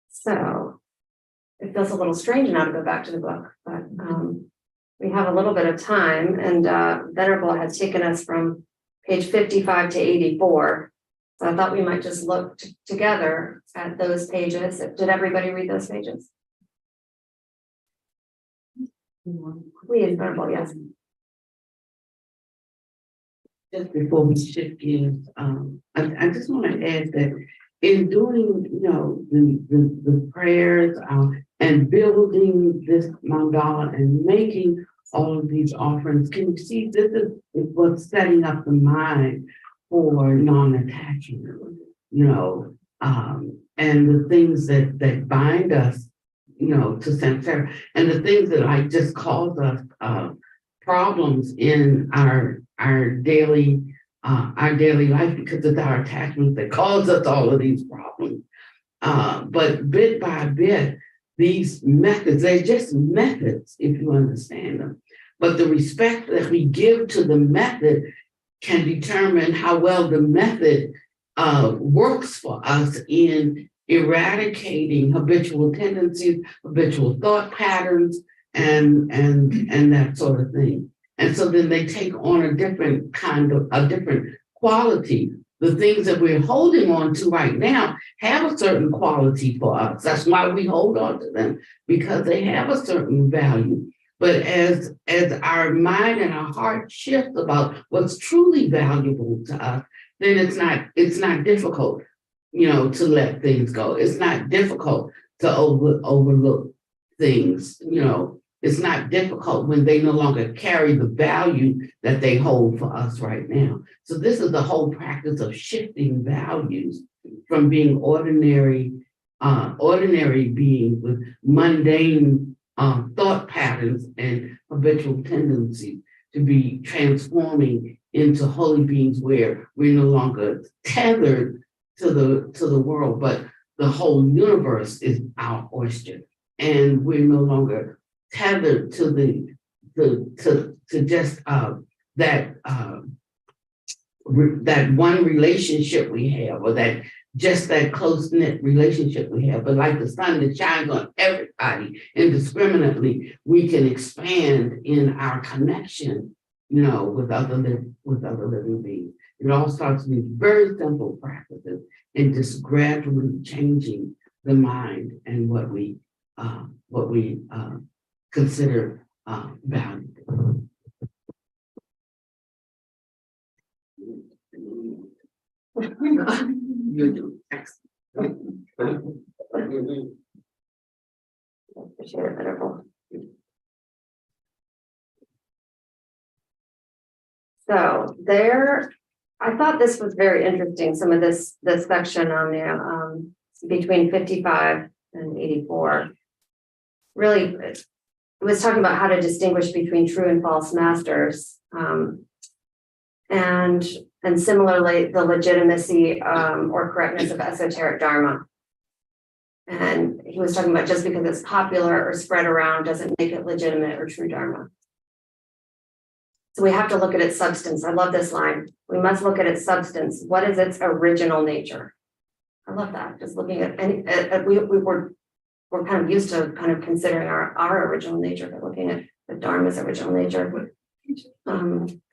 So it feels a little strange now to go back to the book, but we have a little bit of time, and Venerable has taken us from page 55 to 84. So I thought we might just look together at those pages. Did everybody read those pages? Please, Venerable, yes. Just before we shift gears, I just want to add that in doing, the prayers and building this mandala and making all of these offerings, can you see this is what's setting up the mind for non-attachment, and the things that bind us, to samsara, and the things that like just cause us problems in our daily life, because it's our attachments that cause us all of these problems. But bit by bit, these methods, they're just methods if you understand them. But the respect that we give to the method can determine how well the method works for us in eradicating habitual tendencies, habitual thought patterns, and that sort of thing. And so then they take on a different quality. The things that we're holding on to right now have a certain quality for us. That's why we hold on to them, because they have a certain value. But as our mind and our heart shift about what's truly valuable to us, then it's not difficult, to let things go. It's not difficult to overlook things, It's not difficult when they no longer carry the value that they hold for us right now. So this is the whole practice of shifting values from being ordinary beings with mundane thought patterns and habitual tendencies to be transforming into holy beings where we're no longer tethered to the world, but the whole universe is our oyster, and we're no longer tethered to that one relationship we have, or that close-knit relationship we have. But like the sun that shines on everybody indiscriminately, we can expand in our connection, with other living beings. It all starts with very simple practices and just gradually changing the mind and what we consider valuable. You do. Appreciate it, Venerable. So I thought this was very interesting. Some of this section on the between 55 and 84. Really, it was talking about how to distinguish between true and false masters, and similarly the legitimacy or correctness of esoteric Dharma. And he was talking about just because it's popular or spread around doesn't make it legitimate or true Dharma. So we have to look at its substance. I love this line. We must look at its substance. What is its original nature? I love that. Just looking at we're kind of used to kind of considering our original nature, but looking at the Dharma's original nature.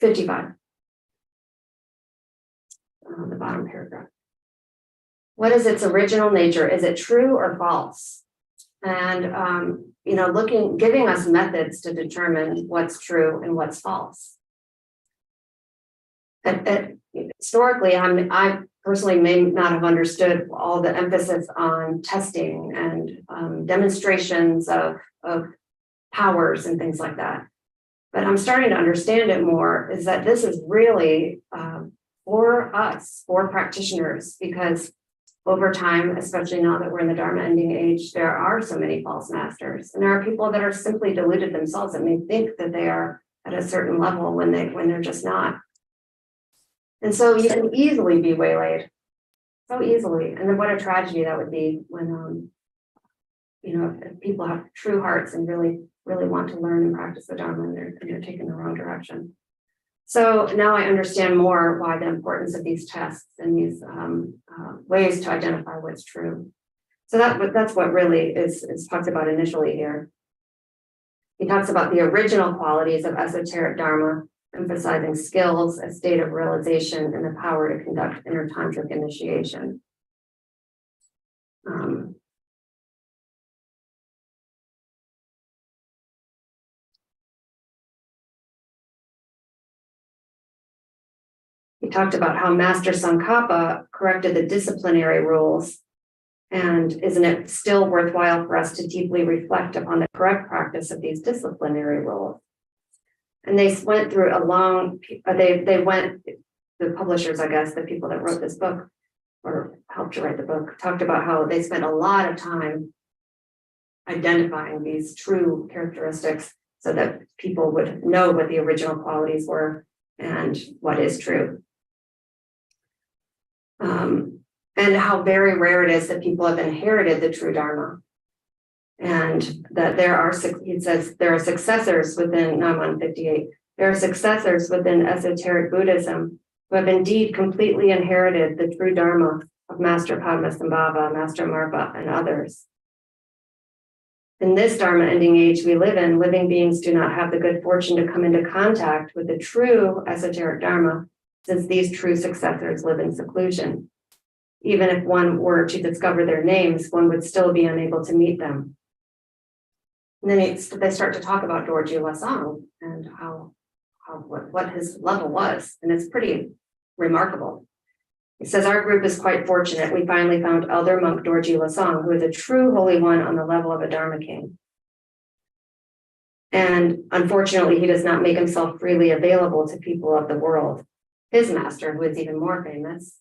55. The bottom paragraph. What is its original nature? Is it true or false? And giving us methods to determine what's true and what's false. And historically, I personally may not have understood all the emphasis on testing and demonstrations of powers and things like that. But I'm starting to understand it more, is that this is really for us, for practitioners, because over time, especially now that we're in the Dharma ending age, there are so many false masters. And there are people that are simply deluded themselves that may think that they are at a certain level when they're just not. And so you can easily be waylaid, so easily. And then what a tragedy that would be when, you know, if people have true hearts and really want to learn and practice the Dharma and they're taking the wrong direction. So now I understand more why the importance of these tests and these ways to identify what's true. So that's what really is talked about initially here. He talks about the original qualities of esoteric Dharma, emphasizing skills, a state of realization, and the power to conduct inner tantric initiation. He talked about how Master Tsongkhapa corrected the disciplinary rules, and isn't it still worthwhile for us to deeply reflect upon the correct practice of these disciplinary rules? And they went through a long, the publishers, I guess, the people that wrote this book or helped to write the book, talked about how they spent a lot of time identifying these true characteristics so that people would know what the original qualities were and what is true. And how very rare it is that people have inherited the true Dharma. And that there are, he says, there are successors within 9158. There are successors within esoteric Buddhism who have indeed completely inherited the true Dharma of Master Padmasambhava, Master Marpa, and others. In this Dharma ending age we live in, living beings do not have the good fortune to come into contact with the true esoteric Dharma, since these true successors live in seclusion. Even if one were to discover their names, one would still be unable to meet them. And then they start to talk about Dorji Lasang and what his level was, and it's pretty remarkable. He says, our group is quite fortunate. We finally found Elder Monk Dorji Lasang, who is a true holy one on the level of a Dharma king. And unfortunately, he does not make himself freely available to people of the world. His master, who is even more famous,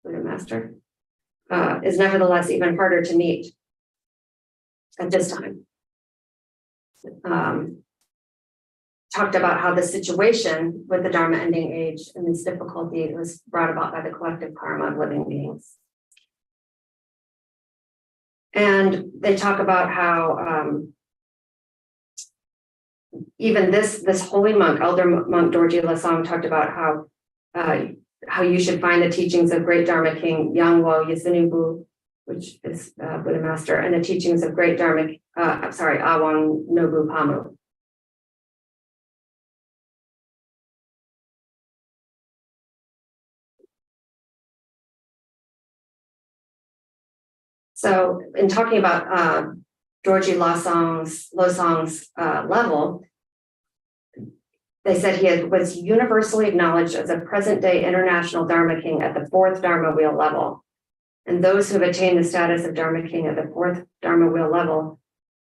Buddha master, is nevertheless even harder to meet at this time. Talked about how the situation with the Dharma ending age and this difficulty was brought about by the collective karma of living beings. And they talk about how even this holy monk, Elder Monk Dorji Lasang, talked about how you should find the teachings of great Dharma King Yangwo Yasinubu, which is Buddha Master, and the teachings of great Dharma, Awang Nobu Pamu. So in talking about Dorji Losang's level, they said he was universally acknowledged as a present-day international Dharma King at the 4th Dharma wheel level. And those who have attained the status of Dharma King at the 4th Dharma wheel level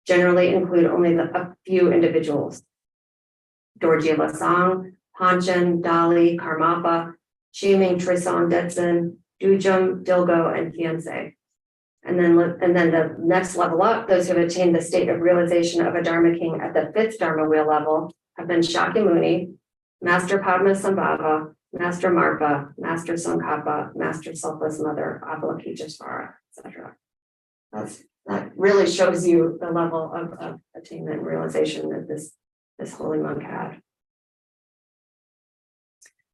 generally include only a few individuals. Dorji Lasang, Panchen, Dali, Karmapa, Shiming, Trisong, Detsen, Dujum, Dilgo, and Kyensei. And then the next level up, those who have attained the state of realization of a Dharma King at the 5th Dharma wheel level have been Shakyamuni, Master Padmasambhava, Master Marpa, Master Tsongkhapa, Master Selfless Mother, Avalokiteshvara, etc. That really shows you the level of attainment and realization that this holy monk had.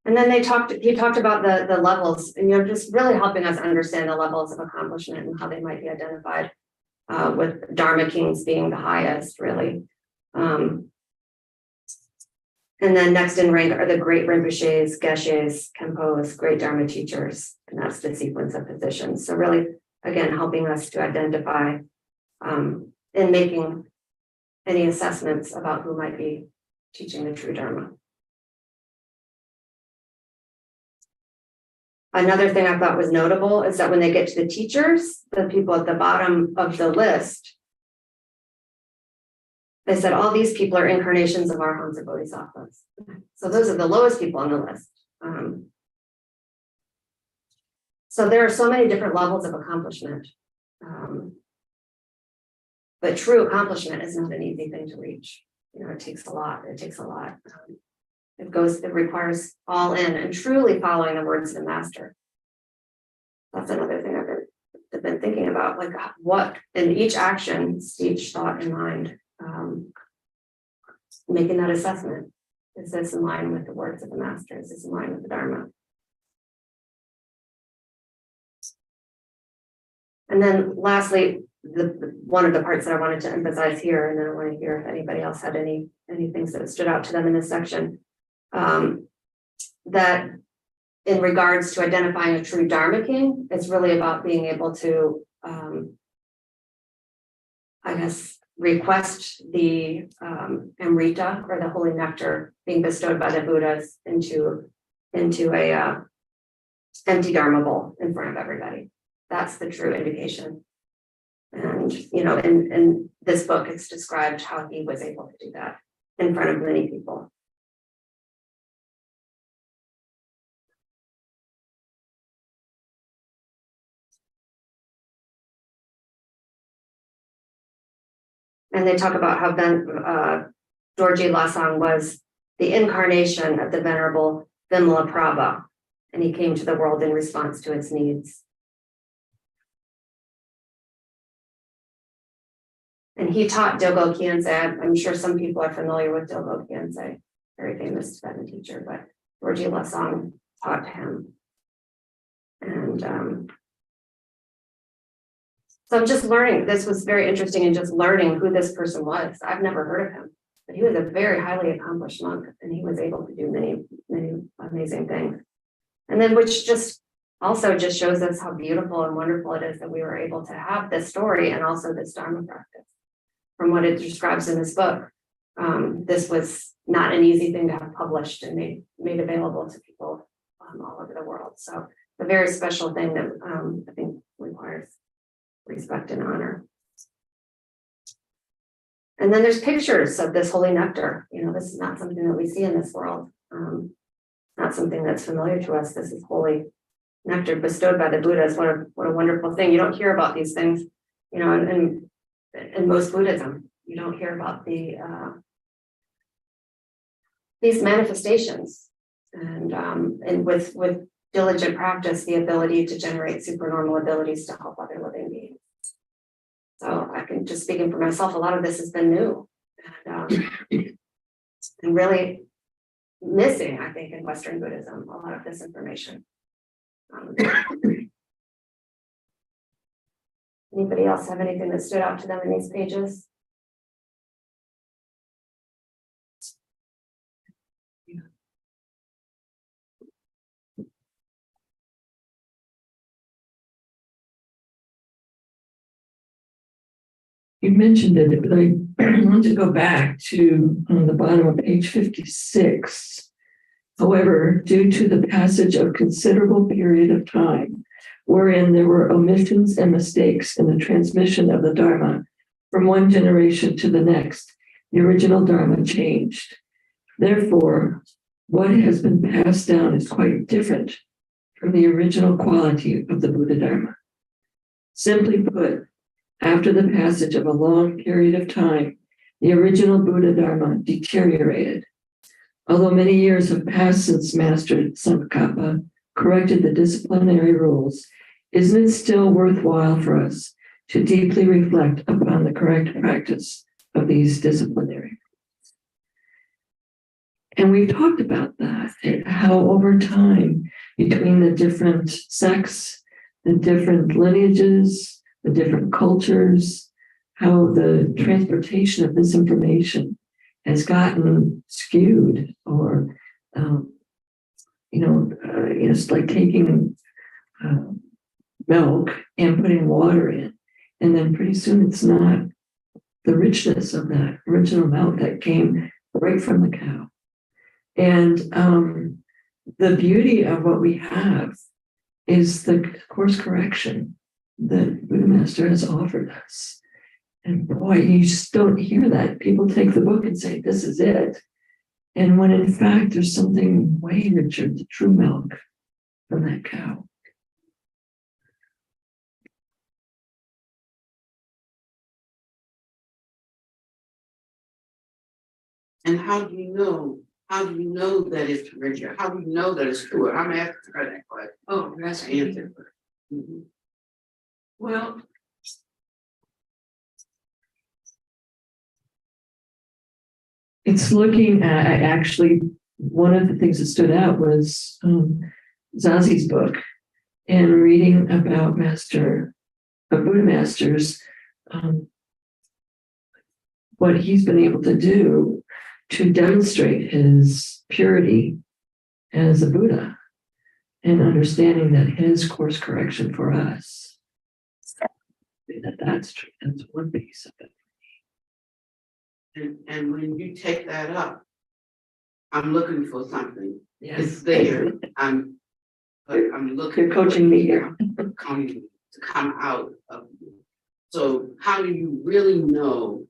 And then he talked about the levels, and just really helping us understand the levels of accomplishment and how they might be identified, with Dharma Kings being the highest, really. And then next in rank are the great Rinpoches, Geshes, Khenpos, great Dharma teachers, and that's the sequence of positions. So really, again, helping us to identify in making any assessments about who might be teaching the true Dharma. Another thing I thought was notable is that when they get to the teachers, the people at the bottom of the list, they said all these people are incarnations of Arhants or Bodhisattvas. So those are the lowest people on the list. So there are so many different levels of accomplishment. But true accomplishment is not an easy thing to reach. It takes a lot. It takes a lot. It requires all in and truly following the words of the master. That's another thing I've been thinking about, like what in each action, each thought in mind, making that assessment. Is this in line with the words of the master? Is this in line with the Dharma? And then lastly, one of the parts that I wanted to emphasize here, and then I want to hear if anybody else had any things that stood out to them in this section, that in regards to identifying a true Dharma king, it's really about being able to, I guess, request the Amrita or the holy nectar being bestowed by the Buddhas into a empty Dharma bowl in front of everybody. That's the true indication. And, you know, in this book, it's described how he was able to do that in front of many people. And they talk about how Dorji Lasang was the incarnation of the Venerable Vimala Prabha, and he came to the world in response to its needs. And he taught Dilgo Khyentse. I'm sure some people are familiar with Dilgo Khyentse, very famous Tibetan teacher, but Dorji Lasang taught to him. And so I'm just learning, this was very interesting in just learning who this person was. I've never heard of him, but he was a very highly accomplished monk and he was able to do many, many amazing things. And then which just also just shows us how beautiful and wonderful it is that we were able to have this story and also this Dharma practice. From what it describes in this book, this was not an easy thing to have published and made available to people all over the world. So a very special thing that I think requires respect and honor. And then there's pictures of this holy nectar. You know, this is not something that we see in this world. Not something that's familiar to us. This is holy nectar bestowed by the Buddhas. What a wonderful thing. You don't hear about these things, you know, in most Buddhism. You don't hear about these manifestations. And with diligent practice, the ability to generate supernormal abilities to help other living beings. So I can just speaking for myself, a lot of this has been new and really missing, I think, in Western Buddhism, a lot of this information. Anybody else have anything that stood out to them in these pages? You mentioned it, but I want to go back to on the bottom of page 56. However, due to the passage of considerable period of time, wherein there were omissions and mistakes in the transmission of the Dharma from one generation to the next, the original Dharma changed. Therefore, what has been passed down is quite different from the original quality of the Buddha Dharma. Simply put, after the passage of a long period of time, the original Buddha Dharma deteriorated. Although many years have passed since Master Tsongkhapa corrected the disciplinary rules, isn't it still worthwhile for us to deeply reflect upon the correct practice of these disciplinary rules? And we've talked about that, how over time, between the different sects, the different lineages, the different cultures, how the transportation of this information has gotten skewed, or it's like taking milk and putting water in, and then pretty soon it's not the richness of that original milk that came right from the cow. And the beauty of what we have is the course correction that Buddha Master has offered us. And boy, you just don't hear that. People take the book and say, this is it. And when in fact, there's something way richer, the true milk from that cow. And how do you know how do you know that it's Richard? How do you know that it's true? I'm asking her that question. Oh, that's Answer. Mhm. Well. It's looking at, actually, one of the things that stood out was Zazi's book and reading about Buddha Masters, what he's been able to do to demonstrate his purity as a Buddha and understanding that his course correction for us, that's true. That's one piece of it. And when you take that up, I'm looking for something. It's Yes. there. But I'm looking. You're coaching me here. Coming to come out of you. So how do you really know?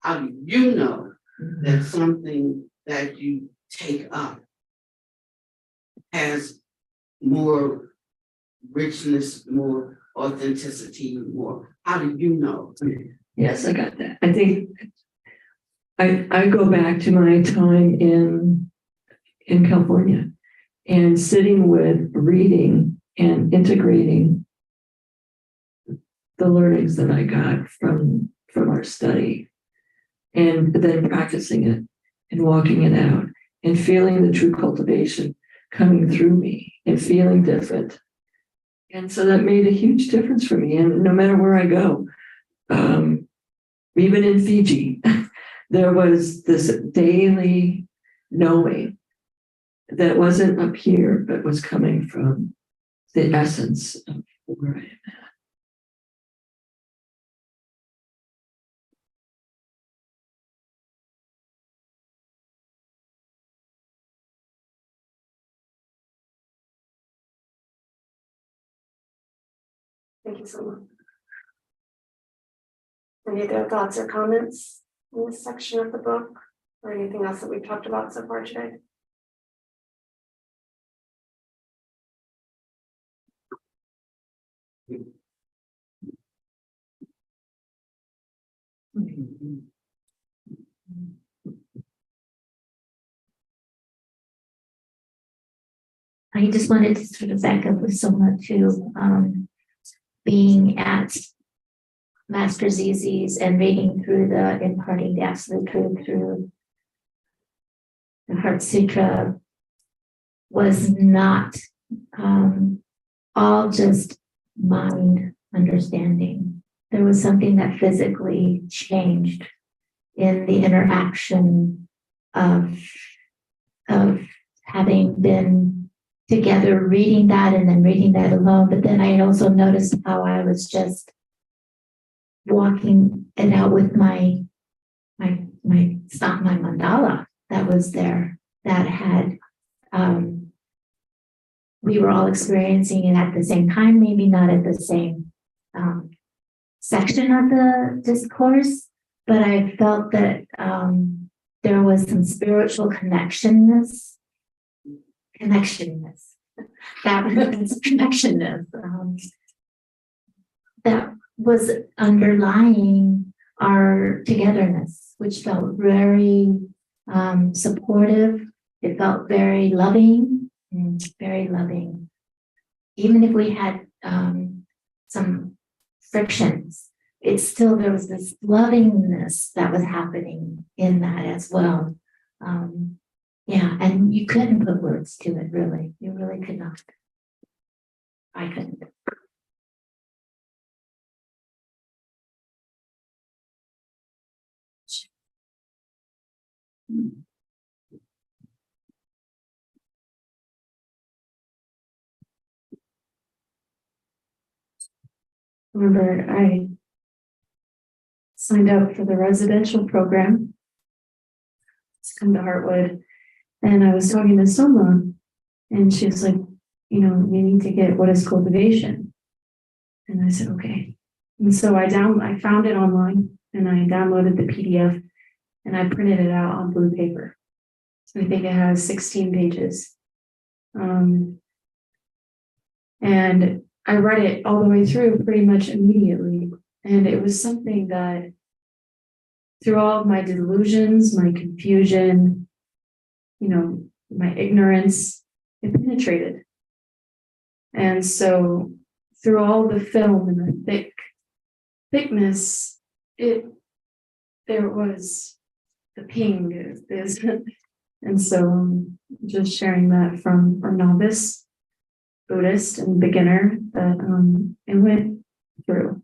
How do you know that something that you take up has more richness, more authenticity, more? How do you know? Yes, I got that. I think I go back to my time in California and sitting with reading and integrating the learnings that I got from our study, and then practicing it and walking it out and feeling the true cultivation coming through me and feeling different. And so that made a huge difference for me. And no matter where I go, even in Fiji, there was this daily knowing that wasn't up here, but was coming from the essence of where I am at. Thank you so much. Any other thoughts or comments in this section of the book, or anything else that we've talked about so far today? I just wanted to sort of back up with someone too, being at Master Zizi's and reading through the Imparting the Absolute Truth through the Heart Sutra was not all just mind understanding. There was something that physically changed in the interaction of having been together reading that and then reading that alone. But then I also noticed how I was just walking it out with my mandala that was there, that had we were all experiencing it at the same time, maybe not at the same section of the discourse, but I felt that there was some spiritual connectionness, that was underlying our togetherness, which felt very supportive. It felt very loving, very loving. Even if we had some frictions, it's still, there was this lovingness that was happening in that as well. Yeah, and you couldn't put words to it, really. You really could not. I couldn't. Remember, I signed up for the residential program to come to Heartwood, and I was talking to someone, and she was like, you know, you need to get what is cultivation. And I said, okay. And so I found it online, and I downloaded the PDF, and I printed it out on blue paper. So I think it has 16 pages. And I read it all the way through pretty much immediately. And it was something that, through all of my delusions, my confusion, my ignorance, it penetrated. And so through all the film and the thickness, there was the ping, this, and so just sharing that from novice Buddhist and beginner that it went through.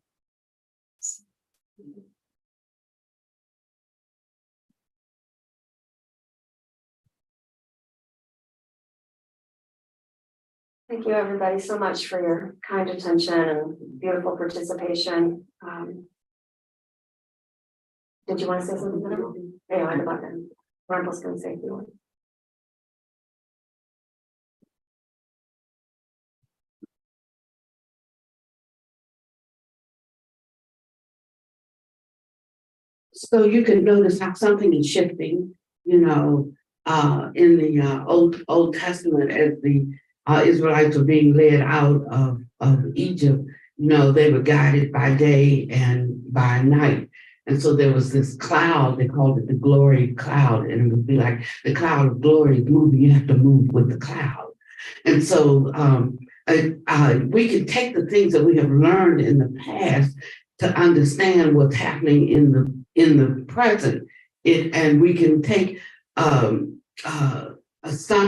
Thank you, everybody, so much for your kind attention and beautiful participation. Did you want to say something? Yeah, I about that. Randall's going to say if you want. So you can notice how something is shifting, in the Old Testament as the Israelites were being led out of Egypt. They were guided by day and by night. And so there was this cloud, they called it the glory cloud, and it would be like the cloud of glory is moving, you have to move with the cloud. And so we can take the things that we have learned in the past to understand what's happening in the present. And we can take some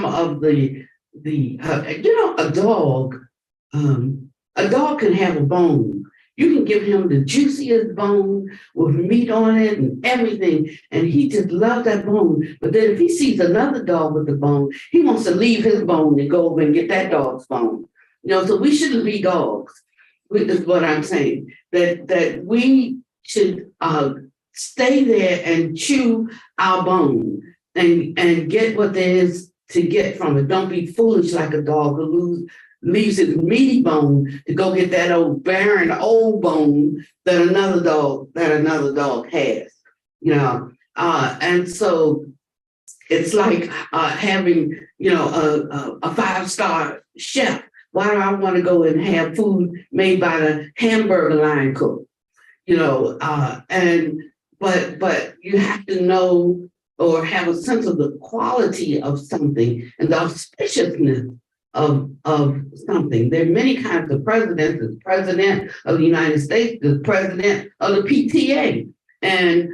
of a dog can have a bone. You can give him the juiciest bone with meat on it and everything, and he just loves that bone. But then if he sees another dog with the bone, he wants to leave his bone and go over and get that dog's bone. So we shouldn't be dogs, is what I'm saying. That we should stay there and chew our bone and get what there is to get from it. Don't be foolish like a dog who leaves his meaty bone to go get that old barren old bone that another dog has. And so it's like having a 5-star chef. Why do I want to go and have food made by the hamburger line cook? But you have to know or have a sense of the quality of something and the auspiciousness of something. There are many kinds of presidents. There's president of the United States, the president of the PTA. And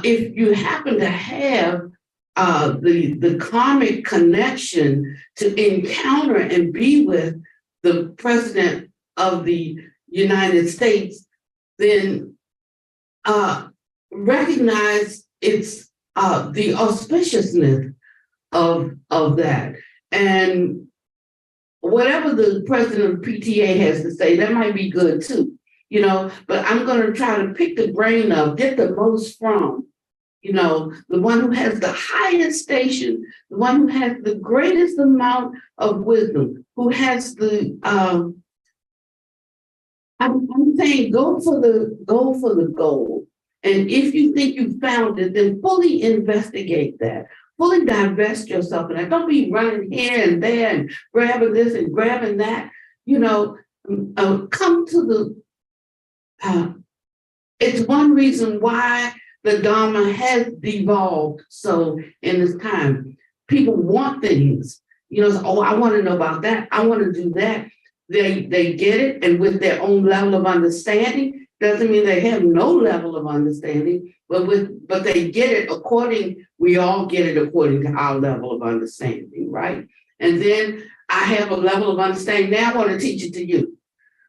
if you happen to have the karmic connection to encounter and be with the president of the United States, then recognize it's the auspiciousness of that. And whatever the president of PTA has to say, that might be good too, but I'm going to try to pick the brain of, get the most from, the one who has the highest station, the one who has the greatest amount of wisdom, who has the, I'm saying go for the goal. And if you think you found it, then fully investigate that. Fully divest yourself in that. Don't be running here and there and grabbing this and grabbing that. Come to it's one reason why the Dharma has devolved so in this time. People want things. I want to know about that. I want to do that. They get it, and with their own level of understanding, doesn't mean they have no level of understanding, but they get it we all get it according to our level of understanding, right? And then I have a level of understanding. Now I want to teach it to you.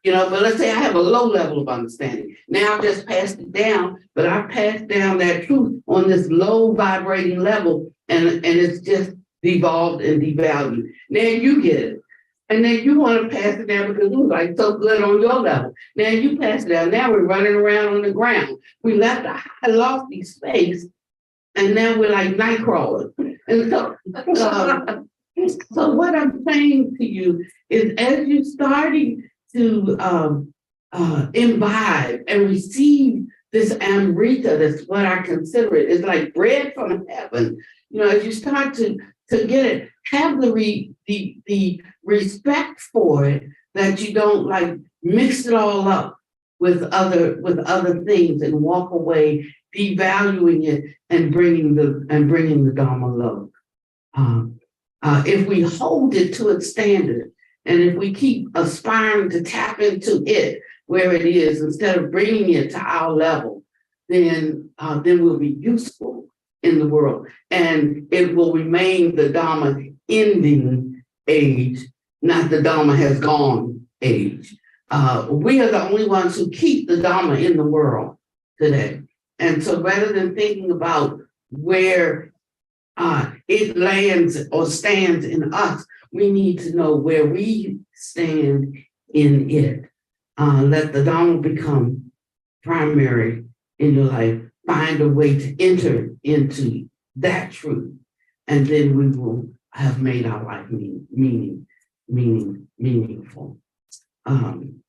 But let's say I have a low level of understanding. Now I've just passed it down, but I've passed down that truth on this low vibrating level, and it's just devolved and devalued. Now you get it. And then you want to pass it down because it was like so good on your level. Now you pass it down. Now we're running around on the ground. We left a high lofty space, and now we're like night crawlers. And so, so what I'm saying to you is, as you're starting to imbibe and receive this Amrita, that's what I consider it. It's like bread from heaven. As you start to get it, have the respect for it, that you don't like mix it all up with other things and walk away devaluing it and bringing the Dharma love. if we hold it to its standard, and if we keep aspiring to tap into it where it is instead of bringing it to our level, then we'll be useful in the world, and it will remain the Dharma ending age, not the Dharma has gone age. We are the only ones who keep the Dharma in the world today. And so rather than thinking about where it lands or stands in us, we need to know where we stand in it. Let the Dharma become primary in your life. Find a way to enter into that truth, and then we will have made our life meaningful. I'm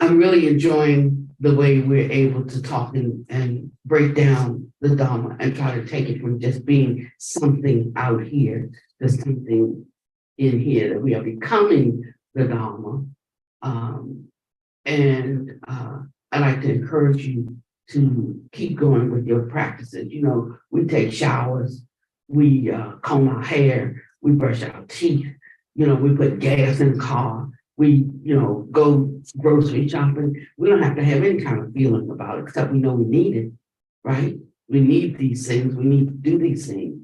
really enjoying the way we're able to talk and break down the Dharma and try to take it from just being something out here to something in here, that we are becoming the Dharma. I'd like to encourage you to keep going with your practices. You know, we take showers, we comb our hair, we brush our teeth, you know, we put gas in the car, we, you know, go grocery shopping. We don't have to have any kind of feeling about it, except we know we need it, right? We need these things, we need to do these things.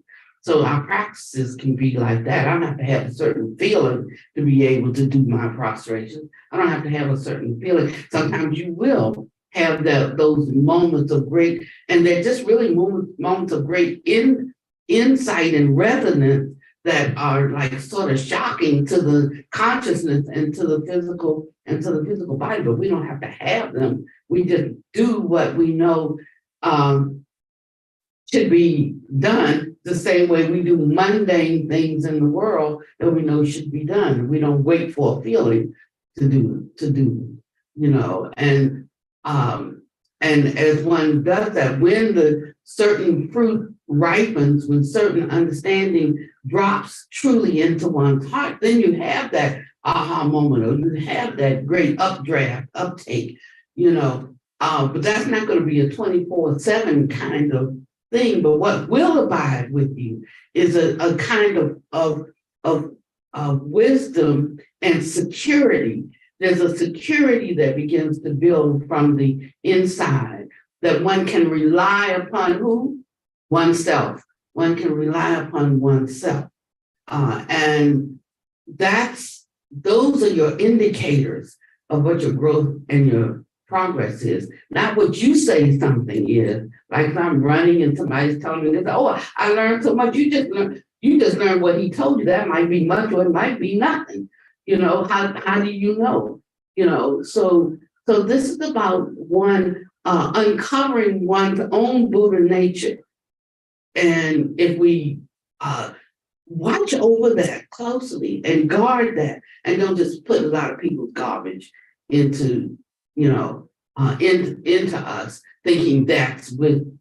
So our practices can be like that. I don't have to have a certain feeling to be able to do my prostration. I don't have to have a certain feeling. Sometimes you will have those moments of great, and they're just really moments of great insight and resonance that are like sort of shocking to the consciousness and to the physical body, but we don't have to have them. We just do what we know should be done the same way we do mundane things in the world that we know should be done. We don't wait for a feeling to do, you know, and as one does that, when the certain fruit ripens, when certain understanding drops truly into one's heart, then you have that aha moment, or you have that great uptake, you know, but that's not going to be a 24/7 kind of thing. But what will abide with you is a kind of wisdom and security. There's a security that begins to build from the inside, that one can rely upon who? Oneself. One can rely upon oneself. And those are your indicators of what your growth and your progress is, not what you say something is. Like if I'm running and somebody's telling me this, oh, I learned so much. You just learned what he told you. That might be much or it might be nothing. You know, how do you know? You know, so this is about one uncovering one's own Buddha nature. And if we watch over that closely and guard that, and don't just put a lot of people's garbage into, you know, into us, thinking that's wisdom.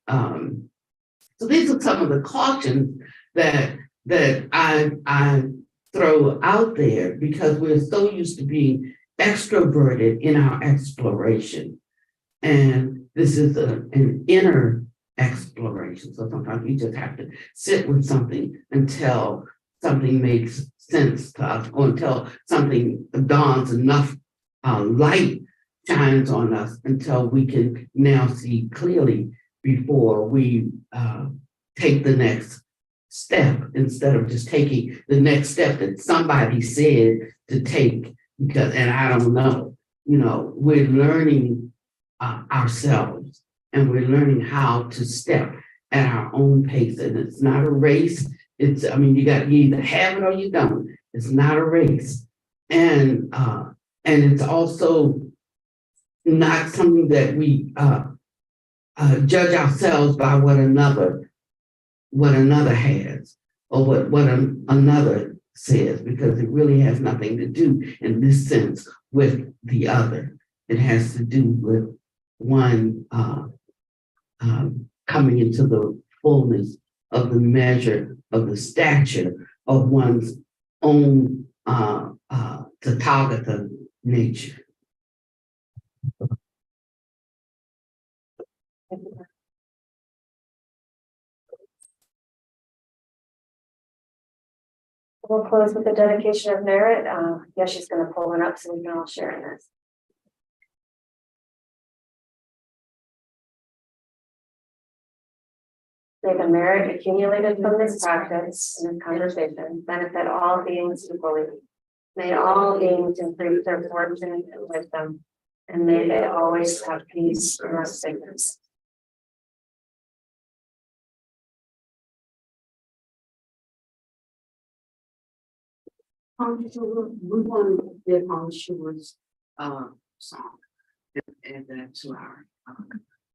So these are some of the cautions that I throw out there, because we're so used to being extroverted in our exploration, and this is an inner exploration. So sometimes we just have to sit with something until something makes sense to us, or until something dawns enough light shines on us until we can now see clearly before we take the next step, instead of just taking the next step that somebody said to take, because, and I don't know, you know, we're learning ourselves, and we're learning how to step at our own pace. And it's not a race. You either have it or you don't. It's not a race. And it's also not something that we judge ourselves by what another has, or what another says, because it really has nothing to do in this sense with the other. It has to do with one coming into the fullness of the measure of the stature of one's own Tathagata nature. We'll close with the dedication of merit. Yeah, she's gonna pull it up so we can all share in this. May the merit accumulated from this practice and this conversation benefit all beings equally. May all beings increase their fortune and wisdom, and may they always have peace in our sickness. We want to get on Schubert's song and that to our